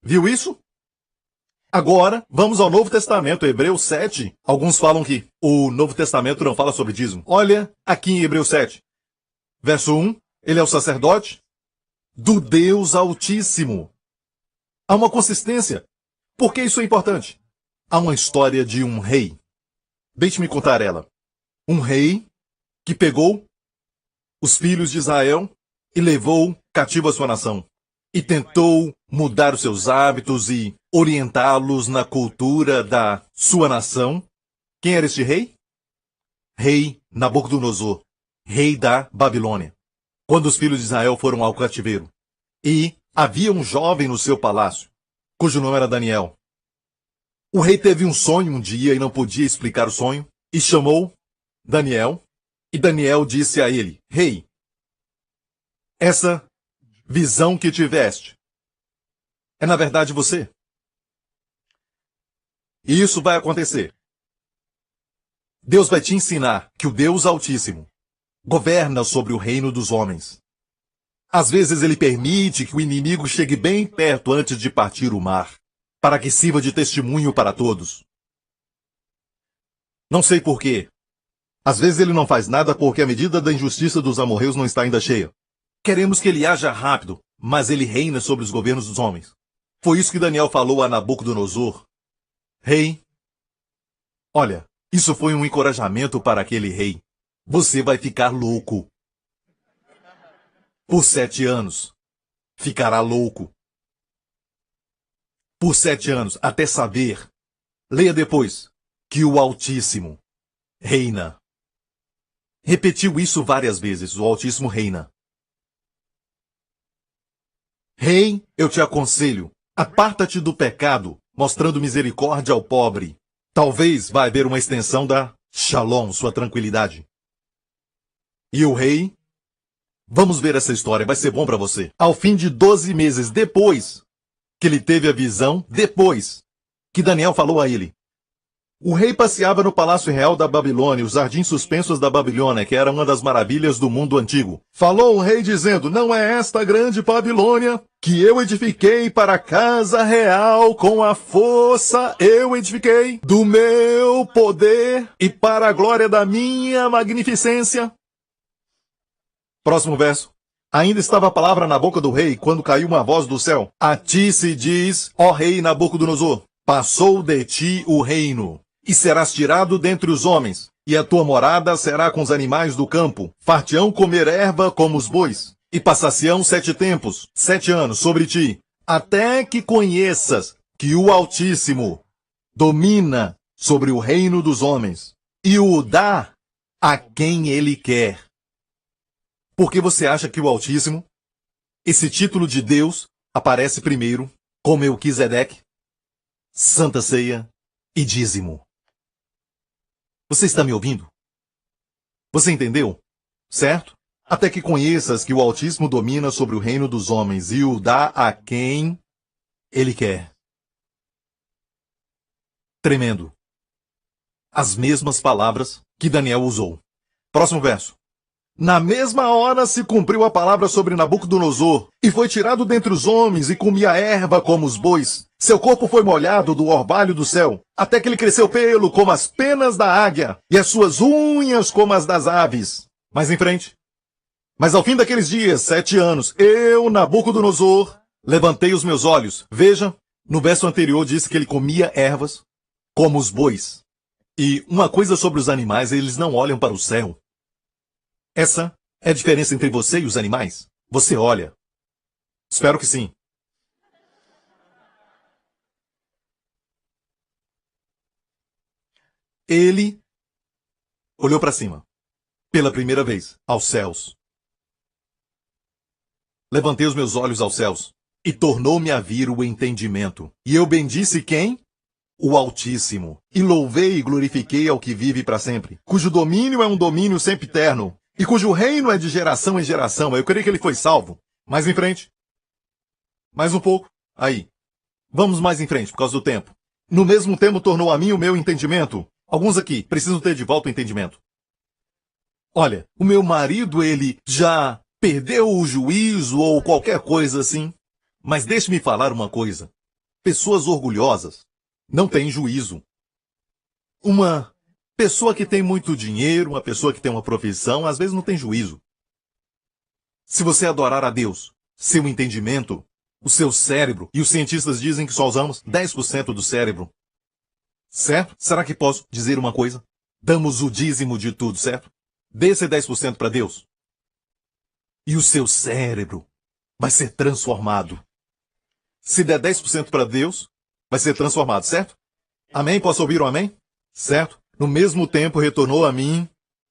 Speaker 2: Viu isso? Agora, vamos ao Novo Testamento, Hebreus 7. Alguns falam que o Novo Testamento não fala sobre dízimo. Olha aqui em Hebreus 7. Verso 1, ele é o sacerdote do Deus Altíssimo. Há uma consistência. Por que isso é importante? Há uma história de um rei. Deixe-me contar ela. Um rei que pegou os filhos de Israel e levou cativo a sua nação. E tentou mudar os seus hábitos e orientá-los na cultura da sua nação. Quem era este rei? Rei Nabucodonosor, rei da Babilônia. Quando os filhos de Israel foram ao cativeiro. E havia um jovem no seu palácio, cujo nome era Daniel. O rei teve um sonho um dia e não podia explicar o sonho, e chamou Daniel, e Daniel disse a ele, rei, essa visão que tiveste é na verdade você. E isso vai acontecer. Deus vai te ensinar que o Deus Altíssimo governa sobre o reino dos homens. Às vezes ele permite que o inimigo chegue bem perto antes de partir o mar, para que sirva de testemunho para todos. Não sei porquê. Às vezes ele não faz nada porque a medida da injustiça dos amorreus não está ainda cheia. Queremos que ele haja rápido, mas ele reina sobre os governos dos homens. Foi isso que Daniel falou a Nabucodonosor. Rei, olha, isso foi um encorajamento para aquele rei. Você vai ficar louco. Por 7 anos. Ficará louco. Por 7 anos, até saber Leia depois. Que o Altíssimo reina. Repetiu isso várias vezes. O Altíssimo reina. Rei, eu te aconselho, aparta-te do pecado, mostrando misericórdia ao pobre. Talvez vá haver uma extensão da Shalom, sua tranquilidade. E o rei? Vamos ver essa história, vai ser bom para você. Ao fim de 12 meses depois que ele teve a visão, depois que Daniel falou a ele, o rei passeava no Palácio Real da Babilônia, os jardins suspensos da Babilônia, que era uma das maravilhas do mundo antigo. Falou o rei dizendo, não é esta grande Babilônia que eu edifiquei para a casa real com a força eu edifiquei do meu poder e para a glória da minha magnificência? Próximo verso. Ainda estava a palavra na boca do rei quando caiu uma voz do céu. A ti se diz, ó rei Nabucodonosor, passou de ti o reino. E serás tirado dentre os homens, e a tua morada será com os animais do campo. Far-te-ão comer erva como os bois, e passar-se-ão 7 tempos, 7 anos sobre ti, até que conheças que o Altíssimo domina sobre o reino dos homens, e o dá a quem ele quer. Por que você acha que o Altíssimo, esse título de Deus, aparece primeiro com Melquisedeque, Santa Ceia e dízimo? Você está me ouvindo? Você entendeu? Certo? Até que conheças que o Altíssimo domina sobre o reino dos homens e o dá a quem ele quer. Tremendo. As mesmas palavras que Daniel usou. Próximo verso. Na mesma hora se cumpriu a palavra sobre Nabucodonosor, e foi tirado dentre os homens e comia erva como os bois. Seu corpo foi molhado do orvalho do céu, até que ele cresceu pelo como as penas da águia, e as suas unhas como as das aves. Mais em frente. Mas ao fim daqueles dias, 7 anos, eu, Nabucodonosor, levantei os meus olhos. Veja, no verso anterior disse que ele comia ervas como os bois. E uma coisa sobre os animais, eles não olham para o céu. Essa é a diferença entre você e os animais? Você olha. Espero que sim. Ele olhou para cima, pela primeira vez, aos céus. Levantei os meus olhos aos céus, e tornou-me a vir o entendimento. E eu bendisse quem? O Altíssimo. E louvei e glorifiquei ao que vive para sempre, cujo domínio é um domínio sempre eterno, e cujo reino é de geração em geração. Eu creio que ele foi salvo. Mais em frente. Mais um pouco. Aí. Vamos mais em frente, por causa do tempo. No mesmo tempo tornou a mim o meu entendimento. Alguns aqui precisam ter de volta o entendimento. Olha, o meu marido, ele já perdeu o juízo ou qualquer coisa assim. Mas deixe-me falar uma coisa. Pessoas orgulhosas não têm juízo. Uma pessoa que tem muito dinheiro, uma pessoa que tem uma profissão, às vezes não tem juízo. Se você adorar a Deus, seu entendimento, o seu cérebro, e os cientistas dizem que só usamos 10% do cérebro. Certo? Será que posso dizer uma coisa? Damos o dízimo de tudo, certo? Dê esse 10% para Deus. E o seu cérebro vai ser transformado. Se der 10% para Deus, vai ser transformado, certo? Amém? Posso ouvir um amém? Certo? No mesmo tempo retornou a mim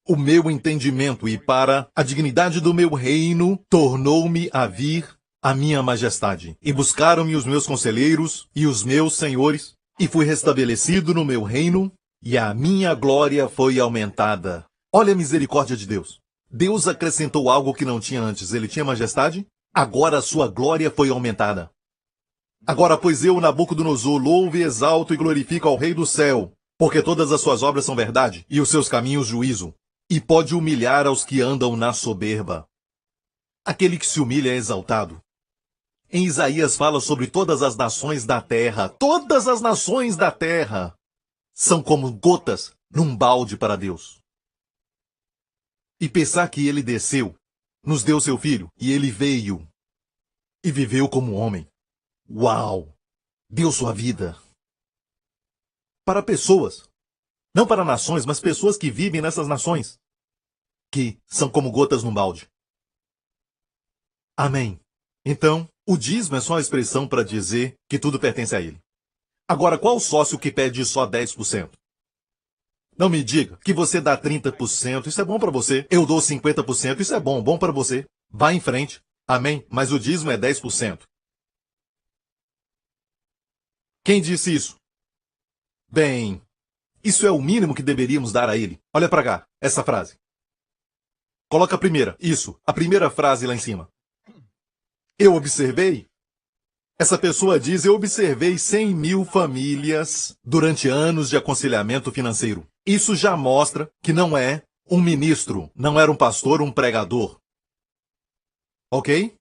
Speaker 2: o meu entendimento, e para a dignidade do meu reino tornou-me a vir a minha majestade. E buscaram-me os meus conselheiros e os meus senhores, e fui restabelecido no meu reino, e a minha glória foi aumentada. Olha a misericórdia de Deus. Deus acrescentou algo que não tinha antes. Ele tinha majestade, agora a sua glória foi aumentada. Agora, pois eu, Nabucodonosor, louvo e exalto e glorifico ao Rei do céu, porque todas as suas obras são verdade, e os seus caminhos juízo, e pode humilhar aos que andam na soberba. Aquele que se humilha é exaltado. Em Isaías fala sobre todas as nações da terra. Todas as nações da terra são como gotas num balde para Deus. E pensar que ele desceu, nos deu seu filho, e ele veio e viveu como homem. Uau! Deu sua vida. Para pessoas, não para nações, mas pessoas que vivem nessas nações, que são como gotas num balde. Amém. Então, o dízimo é só a expressão para dizer que tudo pertence a ele. Agora, qual sócio que pede só 10%? Não me diga que você dá 30%, isso é bom para você. Eu dou 50%, isso é bom, bom para você. Vá em frente. Amém? Mas o dízimo é 10%. Quem disse isso? Bem, isso é o mínimo que deveríamos dar a ele. Olha para cá, essa frase. Coloca a primeira. Isso, a primeira frase lá em cima. Eu observei. Essa pessoa diz, eu observei 100 mil famílias durante anos de aconselhamento financeiro. Isso já mostra que não é um ministro, não era um pastor, um pregador. Ok?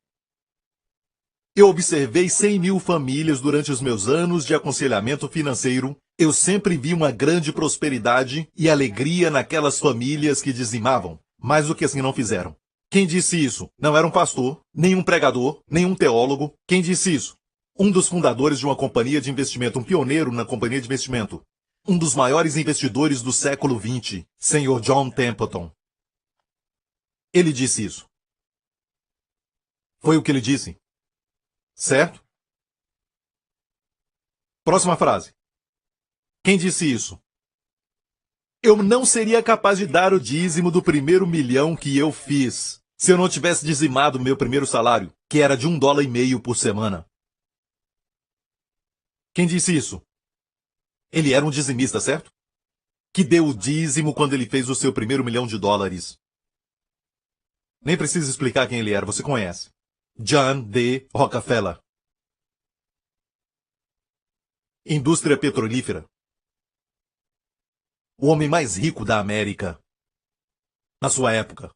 Speaker 2: Eu observei 100 mil famílias durante os meus anos de aconselhamento financeiro. Eu sempre vi uma grande prosperidade e alegria naquelas famílias que dizimavam, mais do que assim não fizeram. Quem disse isso? Não era um pastor, nem um pregador, nem um teólogo. Quem disse isso? Um dos fundadores de uma companhia de investimento, um pioneiro na companhia de investimento. Um dos maiores investidores do século XX, Sr. John Templeton. Ele disse isso. Foi o que ele disse. Certo? Próxima frase. Quem disse isso? Eu não seria capaz de dar o dízimo do primeiro milhão que eu fiz se eu não tivesse dizimado meu primeiro salário, que era de $1,50 por semana. Quem disse isso? Ele era um dizimista, certo? Que deu o dízimo quando ele fez o seu primeiro $1 milhão. Nem precisa explicar quem ele era, você conhece. John D. Rockefeller. Indústria petrolífera. O homem mais rico da América. Na sua época.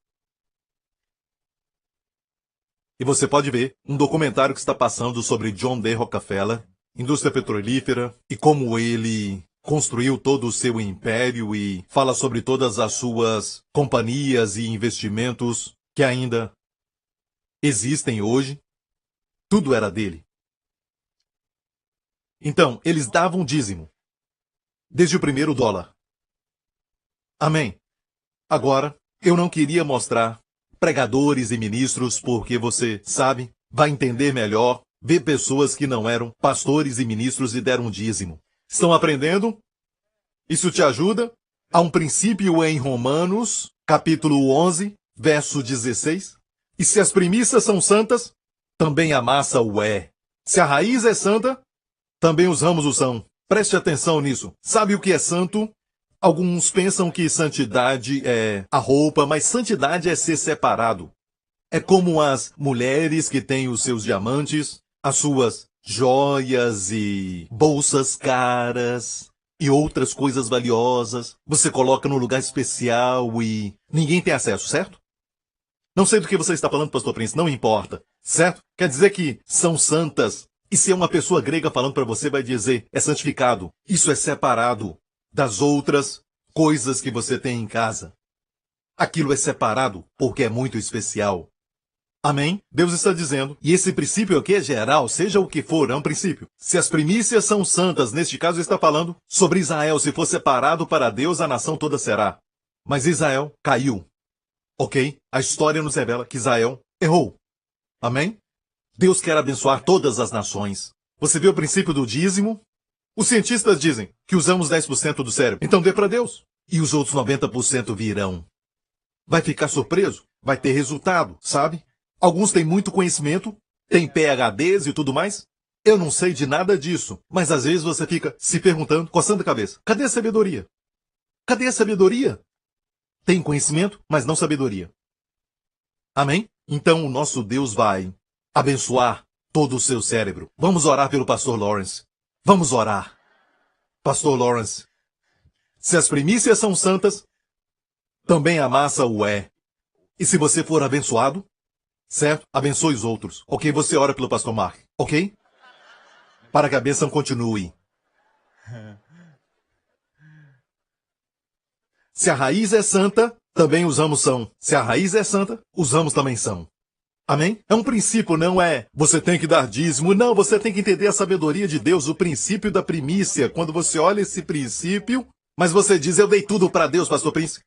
Speaker 2: E você pode ver um documentário que está passando sobre John D. Rockefeller, indústria petrolífera, e como ele construiu todo o seu império e fala sobre todas as suas companhias e investimentos que ainda existem hoje. Tudo era dele. Então, eles davam dízimo. Desde o primeiro dólar. Amém. Agora, eu não queria mostrar pregadores e ministros porque você, sabe, vai entender melhor ver pessoas que não eram pastores e ministros e deram dízimo. Estão aprendendo? Isso te ajuda? Há um princípio em Romanos, capítulo 11, verso 16. E se as primícias são santas, também a massa o é. Se a raiz é santa, também os ramos o são. Preste atenção nisso. Sabe o que é santo? Alguns pensam que santidade é a roupa, mas santidade é ser separado. É como as mulheres que têm os seus diamantes, as suas joias e bolsas caras e outras coisas valiosas. Você coloca num lugar especial e ninguém tem acesso, certo? Não sei do que você está falando, pastor Prince, não importa, certo? Quer dizer que são santas. E se é uma pessoa grega falando para você, vai dizer, é santificado. Isso é separado das outras coisas que você tem em casa. Aquilo é separado porque é muito especial. Amém? Deus está dizendo, e esse princípio aqui é geral, seja o que for, é um princípio. Se as primícias são santas, neste caso ele está falando sobre Israel, se for separado para Deus, a nação toda será. Mas Israel caiu. Ok? A história nos revela que Israel errou. Amém? Deus quer abençoar todas as nações. Você vê o princípio do dízimo? Os cientistas dizem que usamos 10% do cérebro. Então dê para Deus. E os outros 90% virão. Vai ficar surpreso? Vai ter resultado, sabe? Alguns têm muito conhecimento, têm PhDs e tudo mais. Eu não sei de nada disso. Mas às vezes você fica se perguntando, coçando a cabeça. Cadê a sabedoria? Cadê a sabedoria? Tem conhecimento, mas não sabedoria. Amém? Então o nosso Deus vai abençoar todo o seu cérebro. Vamos orar pelo pastor Lawrence. Vamos orar. Pastor Lawrence, se as primícias são santas, também a massa o é. E se você for abençoado, certo? Abençoe os outros. Ok? Você ora pelo pastor Mark. Ok? Para que a bênção continue. Se a raiz é santa, também os ramos são. Se a raiz é santa, os ramos também são. Amém? É um princípio, não é você tem que dar dízimo. Não, você tem que entender a sabedoria de Deus, o princípio da primícia. Quando você olha esse princípio, mas você diz, eu dei tudo para Deus, pastor Prince.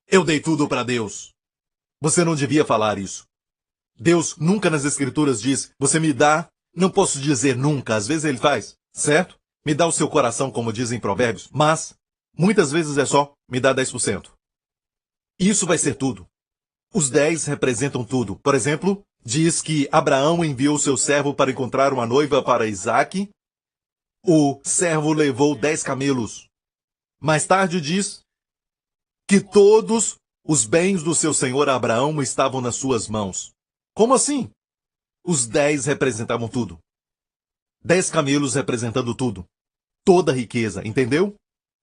Speaker 2: Eu dei tudo para Deus. Você não devia falar isso. Deus nunca nas escrituras diz, você me dá, não posso dizer nunca, às vezes ele faz, certo? me dá o seu coração, como dizem Provérbios, mas muitas vezes é só, me dá 10%. Isso vai ser tudo. Os 10 representam tudo. Por exemplo, diz que Abraão enviou seu servo para encontrar uma noiva para Isaque. O servo levou 10 camelos. Mais tarde diz que todos os bens do seu senhor Abraão estavam nas suas mãos. Como assim? Os 10 representavam tudo. 10 camelos representando tudo. Toda a riqueza, entendeu?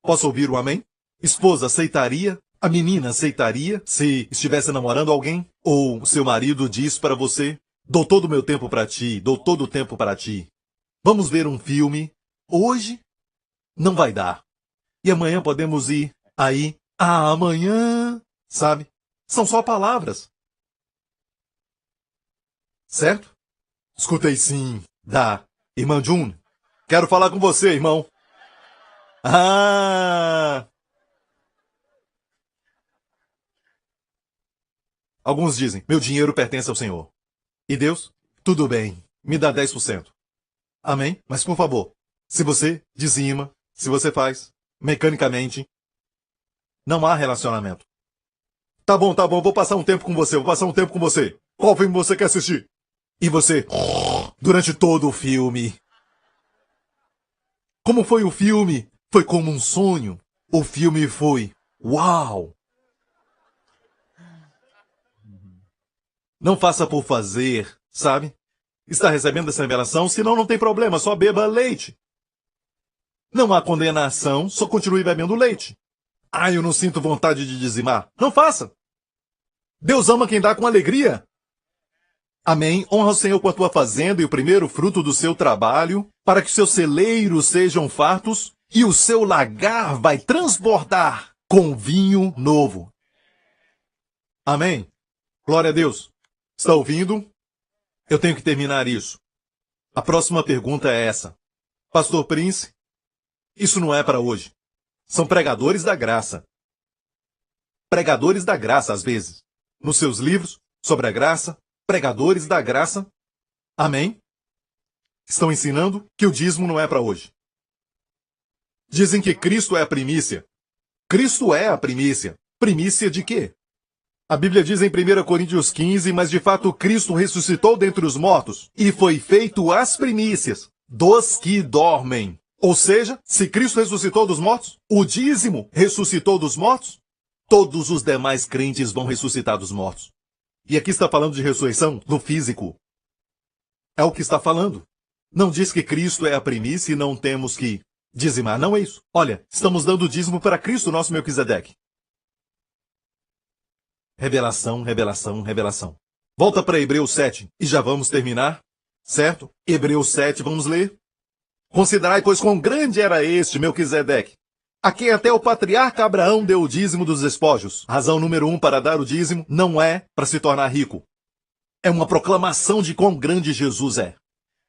Speaker 2: Posso ouvir um amém? Esposa aceitaria? A menina aceitaria se estivesse namorando alguém? Ou seu marido diz para você, dou todo o meu tempo para ti, dou todo o tempo para ti. Vamos ver um filme. Hoje? Não vai dar. E amanhã podemos ir aí. Ah, amanhã, sabe? São só palavras. Certo? Escutei sim, da irmã June. Quero falar com você, irmão. Ah! Alguns dizem, meu dinheiro pertence ao Senhor. E Deus? Tudo bem, me dá 10%. Amém? Mas por favor, se você dizima, se você faz, mecanicamente, não há relacionamento. Tá bom, vou passar um tempo com você, Qual filme você quer assistir? E você, durante todo o filme. Como foi o filme? Foi como um sonho. O filme foi, uau! Não faça por fazer, sabe? Está recebendo essa revelação? Senão não tem problema, só beba leite. Não há condenação, só continue bebendo leite. Ah, eu não sinto vontade de dizimar. Não faça. Deus ama quem dá com alegria. Amém. Honra o Senhor com a tua fazenda e o primeiro fruto do seu trabalho, para que seus celeiros sejam fartos e o seu lagar vai transbordar com vinho novo. Amém. Glória a Deus. Está ouvindo? Eu tenho que terminar isso. A próxima pergunta é essa. Pastor Prince, isso não é para hoje. São pregadores da graça. Pregadores da graça, às vezes. Nos seus livros sobre a graça, pregadores da graça. Amém? Estão ensinando que o dízimo não é para hoje. Dizem que Cristo é a primícia. Cristo é a primícia. Primícia de quê? A Bíblia diz em 1 Coríntios 15, mas de fato Cristo ressuscitou dentre os mortos e foi feito as primícias dos que dormem. Ou seja, se Cristo ressuscitou dos mortos, o dízimo ressuscitou dos mortos, todos os demais crentes vão ressuscitar dos mortos. E aqui está falando de ressurreição do físico. É o que está falando. Não diz que Cristo é a primícia e não temos que dizimar. Não é isso. Olha, estamos dando dízimo para Cristo, nosso Melquisedeque. Revelação, revelação, revelação. Volta para Hebreus 7 e já vamos terminar, certo? Hebreus 7, vamos ler. Considerai, pois, quão grande era este Melquisedeque, a quem até o patriarca Abraão deu o dízimo dos despojos. Razão número 1 para dar o dízimo não é para se tornar rico. É uma proclamação de quão grande Jesus é.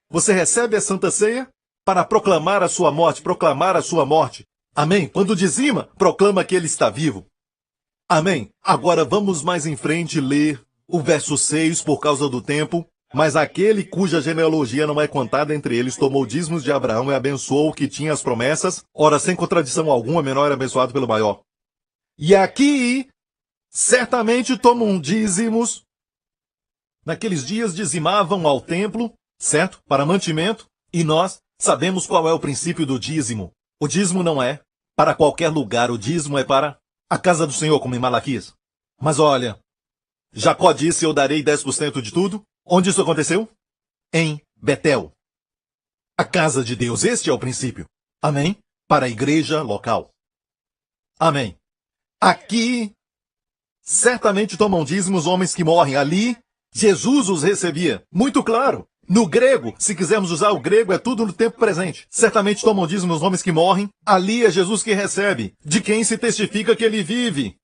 Speaker 2: Você recebe a Santa Ceia para proclamar a sua morte. Amém? Quando dizima, proclama que ele está vivo. Amém? Agora vamos mais em frente ler o verso 6 por causa do tempo. Mas aquele cuja genealogia não é contada entre eles tomou dízimos de Abraão e abençoou o que tinha as promessas. Ora, sem contradição alguma, menor é abençoado pelo maior. E aqui, certamente tomam dízimos. Naqueles dias dizimavam ao templo, certo? Para mantimento. E nós sabemos qual é o princípio do dízimo. O dízimo não é para qualquer lugar, o dízimo é para a casa do Senhor, como em Malaquias. Mas olha, Jacó disse, eu darei 10% de tudo. Onde isso aconteceu? Em Betel. A casa de Deus, este é o princípio. Amém? Para a igreja local. Amém. Aqui, certamente tomam dízimos homens que morrem. Ali, Jesus os recebia. Muito claro. No grego, se quisermos usar o grego, é tudo no tempo presente. Certamente tomam dízimos homens que morrem. Ali é Jesus que recebe, de quem se testifica que ele vive.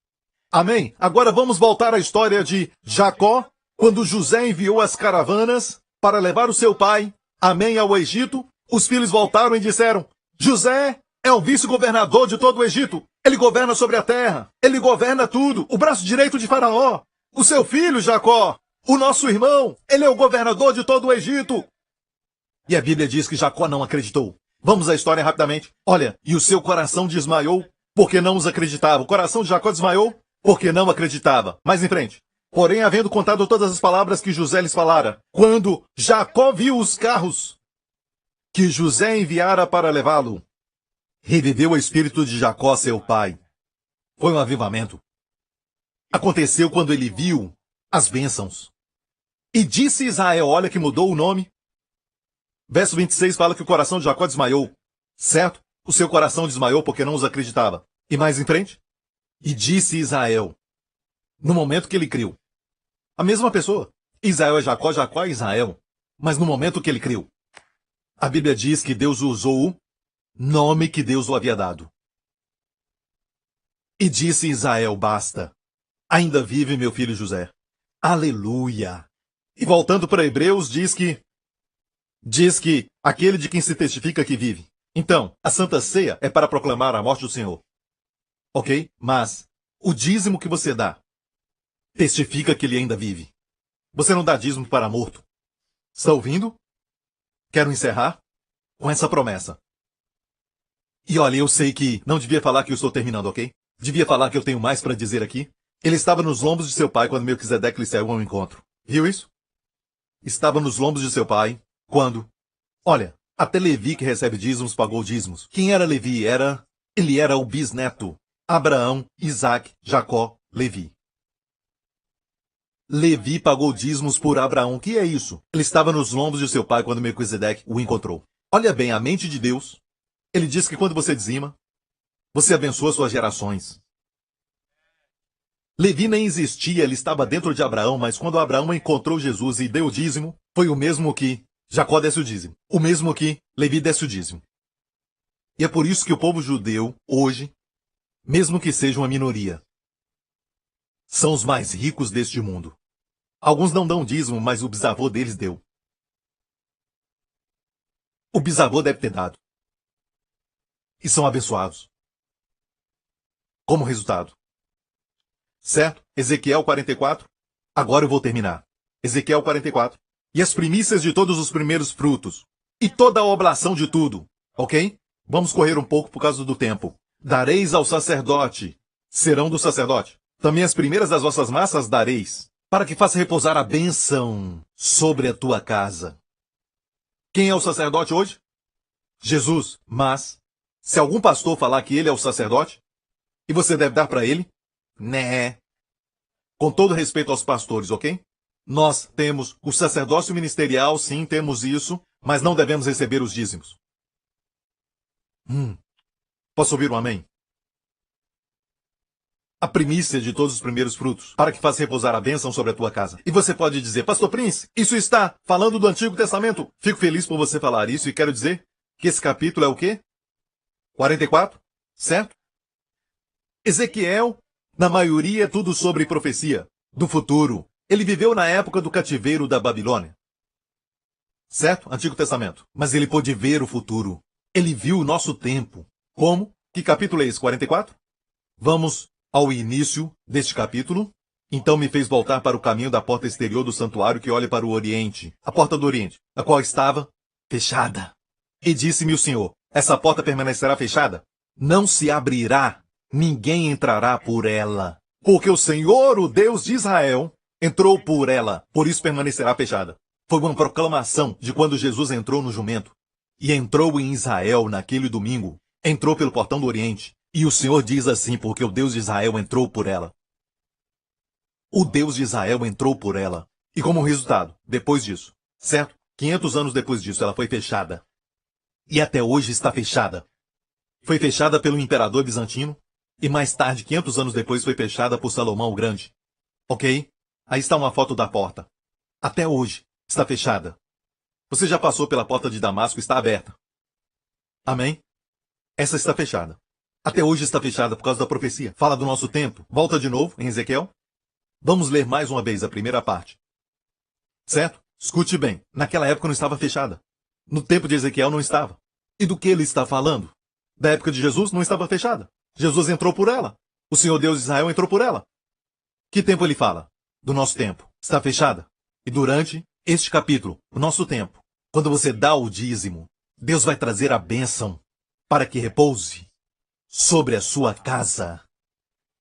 Speaker 2: Amém? Agora vamos voltar à história de Jacó, quando José enviou as caravanas para levar o seu pai, amém, ao Egito. Os filhos voltaram e disseram, José é o vice-governador de todo o Egito. Ele governa sobre a terra. Ele governa tudo. O braço direito de Faraó. O seu filho, Jacó, o nosso irmão, ele é o governador de todo o Egito. E a Bíblia diz que Jacó não acreditou. Vamos à história rapidamente. Olha, e o seu coração desmaiou porque não os acreditava. O coração de Jacó desmaiou porque não acreditava. Mais em frente. Porém, havendo contado todas as palavras que José lhes falara, quando Jacó viu os carros que José enviara para levá-lo, reviveu o espírito de Jacó, seu pai. Foi um avivamento. Aconteceu quando ele viu as bênçãos. E disse Israel, olha que mudou o nome. Verso 26 fala que o coração de Jacó desmaiou. Certo? O seu coração desmaiou porque não os acreditava. E mais em frente? E disse Israel, no momento que ele criou. A mesma pessoa. Israel é Jacó, Jacó é Israel. Mas no momento que ele criou. A Bíblia diz que Deus usou o nome que Deus o havia dado. E disse Israel, basta. Ainda vive meu filho José. Aleluia. E voltando para Hebreus, diz que aquele de quem se testifica que vive. Então, a Santa Ceia é para proclamar a morte do Senhor. Ok? Mas o dízimo que você dá testifica que ele ainda vive. Você não dá dízimo para morto. Está ouvindo? Quero encerrar com essa promessa. E olha, eu sei que não devia falar que eu estou terminando, ok? Devia falar que eu tenho mais para dizer aqui. Ele estava nos lombos de seu pai quando Melquisedeque lhe saiu ao encontro. Viu isso? Estava nos lombos de seu pai quando... Olha, até Levi que recebe dízimos pagou dízimos. Quem era Levi? Ele era o bisneto. Abraão, Isaac, Jacó, Levi. Levi pagou dízimos por Abraão. O que é isso? Ele estava nos lombos de seu pai quando Melquisedeque o encontrou. Olha bem, a mente de Deus. Ele diz que quando você dizima, você abençoa suas gerações. Levi nem existia, ele estava dentro de Abraão, mas quando Abraão encontrou Jesus e deu o dízimo, foi o mesmo que Jacó desse o dízimo. O mesmo que Levi desse o dízimo. E é por isso que o povo judeu, hoje, mesmo que seja uma minoria, são os mais ricos deste mundo. Alguns não dão dízimo, mas o bisavô deles deu. O bisavô deve ter dado. E são abençoados. Como resultado. Certo? Ezequiel 44. Agora eu vou terminar. Ezequiel 44. E as primícias de todos os primeiros frutos. E toda a oblação de tudo. Ok? Vamos correr um pouco por causa do tempo. Dareis ao sacerdote. Serão do sacerdote. Também as primeiras das vossas massas dareis. Para que faça repousar a bênção sobre a tua casa. Quem é o sacerdote hoje? Jesus. Mas, se algum pastor falar que ele é o sacerdote, e você deve dar para ele, né? Com todo respeito aos pastores, ok? Nós temos o sacerdócio ministerial, sim, temos isso, mas não devemos receber os dízimos. Posso ouvir um amém? A primícia de todos os primeiros frutos, para que faça repousar a bênção sobre a tua casa. E você pode dizer, Pastor Prince, isso está falando do Antigo Testamento. Fico feliz por você falar isso e quero dizer que esse capítulo é o quê? 44, certo? Ezequiel, na maioria, é tudo sobre profecia do futuro. Ele viveu na época do cativeiro da Babilônia. Certo? Antigo Testamento. Mas ele pôde ver o futuro. Ele viu o nosso tempo. Como? Que capítulo é esse? 44? Vamos ao início deste capítulo. Então me fez voltar para o caminho da porta exterior do santuário que olha para o oriente. A porta do oriente, a qual estava fechada. E disse-me o Senhor, essa porta permanecerá fechada? Não se abrirá. Ninguém entrará por ela. Porque o Senhor, o Deus de Israel, entrou por ela. Por isso permanecerá fechada. Foi uma proclamação de quando Jesus entrou no jumento. E entrou em Israel naquele domingo. Entrou pelo portão do Oriente. E o Senhor diz assim, porque o Deus de Israel entrou por ela. O Deus de Israel entrou por ela. E como resultado, depois disso, certo? 500 anos depois disso, ela foi fechada. E até hoje está fechada. Foi fechada pelo imperador bizantino. E mais tarde, 500 anos depois, foi fechada por Salomão o Grande. Ok? Aí está uma foto da porta. Até hoje, está fechada. Você já passou pela porta de Damasco, está aberta. Amém? Essa está fechada. Até hoje está fechada por causa da profecia. Fala do nosso tempo. Volta de novo em Ezequiel. Vamos ler mais uma vez a primeira parte. Certo? Escute bem. Naquela época não estava fechada. No tempo de Ezequiel não estava. E do que ele está falando? Da época de Jesus não estava fechada. Jesus entrou por ela. O Senhor Deus de Israel entrou por ela. Que tempo ele fala? Do nosso tempo. Está fechada. E durante este capítulo, o nosso tempo, quando você dá o dízimo, Deus vai trazer a bênção para que repouse sobre a sua casa.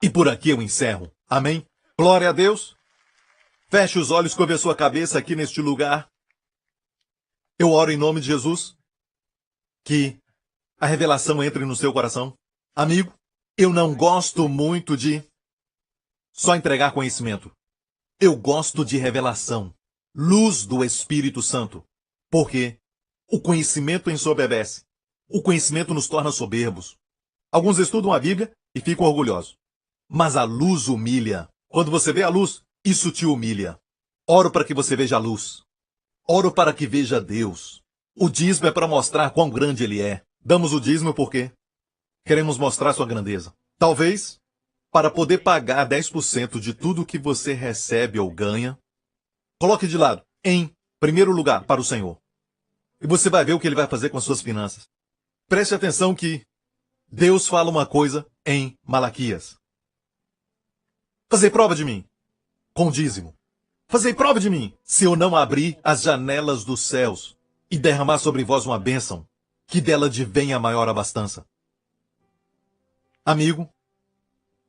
Speaker 2: E por aqui eu encerro. Amém? Glória a Deus. Feche os olhos, curve a sua cabeça aqui neste lugar. Eu oro em nome de Jesus que a revelação entre no seu coração. Amigo, eu não gosto muito de só entregar conhecimento. Eu gosto de revelação, luz do Espírito Santo. Porque o conhecimento ensoberbece. O conhecimento nos torna soberbos. Alguns estudam a Bíblia e ficam orgulhosos. Mas a luz humilha. Quando você vê a luz, isso te humilha. Oro para que você veja a luz. Oro para que veja Deus. O dízimo é para mostrar quão grande Ele é. Damos o dízimo porque queremos mostrar sua grandeza. Talvez, para poder pagar 10% de tudo que você recebe ou ganha, coloque de lado, em primeiro lugar, para o Senhor. E você vai ver o que Ele vai fazer com as suas finanças. Preste atenção que Deus fala uma coisa em Malaquias. Fazei prova de mim, com dízimo. Fazei prova de mim, se eu não abrir as janelas dos céus e derramar sobre vós uma bênção, que dela advenha a maior abastança. Amigo,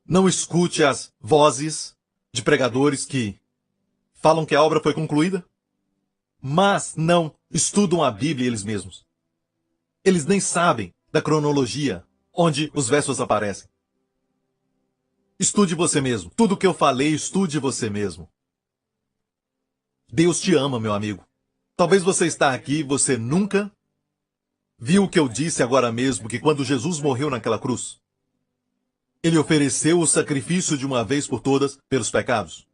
Speaker 2: não escute as vozes de pregadores que falam que a obra foi concluída, mas não estudam a Bíblia eles mesmos. Eles nem sabem da cronologia onde os versos aparecem. Estude você mesmo. Tudo que eu falei, estude você mesmo. Deus te ama, meu amigo. Talvez você está aqui e você nunca viu o que eu disse agora mesmo, que quando Jesus morreu naquela cruz, Ele ofereceu o sacrifício de uma vez por todas pelos pecados.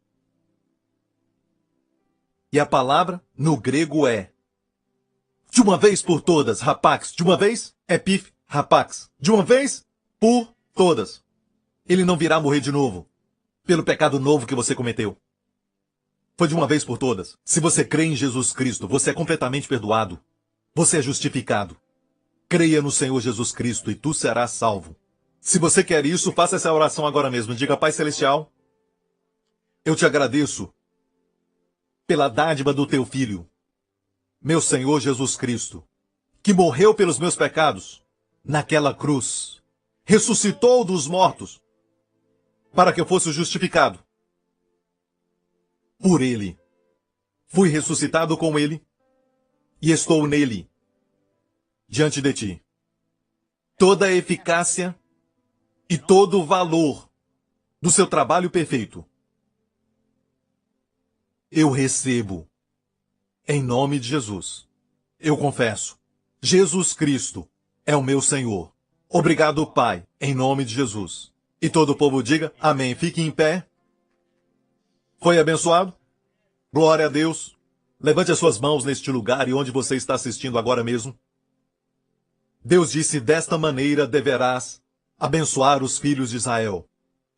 Speaker 2: E a palavra no grego é de uma vez por todas, rapax. De uma vez, epif, rapax. De uma vez por todas. Ele não virá morrer de novo pelo pecado novo que você cometeu. Foi de uma vez por todas. Se você crê em Jesus Cristo, você é completamente perdoado. Você é justificado. Creia no Senhor Jesus Cristo e tu serás salvo. Se você quer isso, faça essa oração agora mesmo. Diga: Pai Celestial, eu te agradeço pela dádiva do teu Filho, meu Senhor Jesus Cristo, que morreu pelos meus pecados naquela cruz, ressuscitou dos mortos, para que eu fosse justificado por Ele. Fui ressuscitado com Ele e estou nele, diante de ti. Toda a eficácia e todo o valor do seu trabalho perfeito eu recebo em nome de Jesus. Eu confesso, Jesus Cristo é o meu Senhor. Obrigado, Pai, em nome de Jesus. E todo o povo diga amém. Fique em pé. Foi abençoado? Glória a Deus. Levante as suas mãos neste lugar e onde você está assistindo agora mesmo. Deus disse: desta maneira deverás abençoar os filhos de Israel.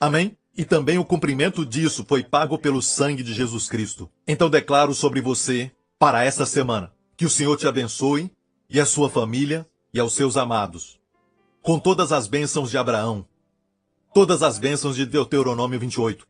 Speaker 2: Amém? E também o cumprimento disso foi pago pelo sangue de Jesus Cristo. Então declaro sobre você, para esta semana, que o Senhor te abençoe, e a sua família, e aos seus amados, com todas as bênçãos de Abraão, todas as bênçãos de Deuteronômio 28.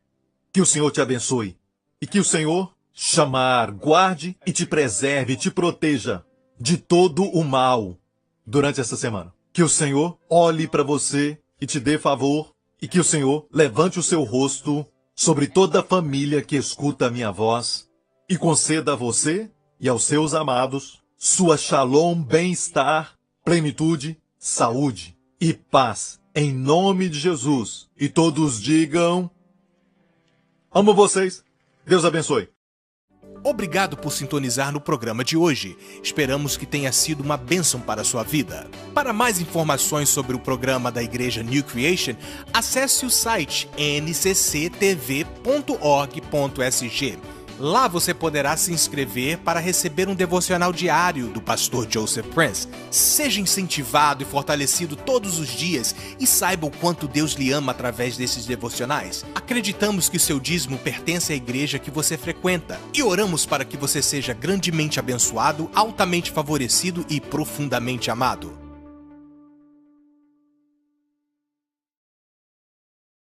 Speaker 2: Que o Senhor te abençoe, e que o Senhor chamar, guarde e te preserve, e te proteja de todo o mal durante essa semana. Que o Senhor olhe para você e te dê favor, e que o Senhor levante o seu rosto sobre toda a família que escuta a minha voz e conceda a você e aos seus amados sua shalom, bem-estar, plenitude, saúde e paz, em nome de Jesus. E todos digam: amo vocês. Deus abençoe.
Speaker 1: Obrigado por sintonizar no programa de hoje. Esperamos que tenha sido uma bênção para a sua vida. Para mais informações sobre o programa da Igreja New Creation, acesse o site ncctv.org.sg. Lá você poderá se inscrever para receber um devocional diário do pastor Joseph Prince. Seja incentivado e fortalecido todos os dias e saiba o quanto Deus lhe ama através desses devocionais. Acreditamos que o seu dízimo pertence à igreja que você frequenta e oramos para que você seja grandemente abençoado, altamente favorecido e profundamente amado.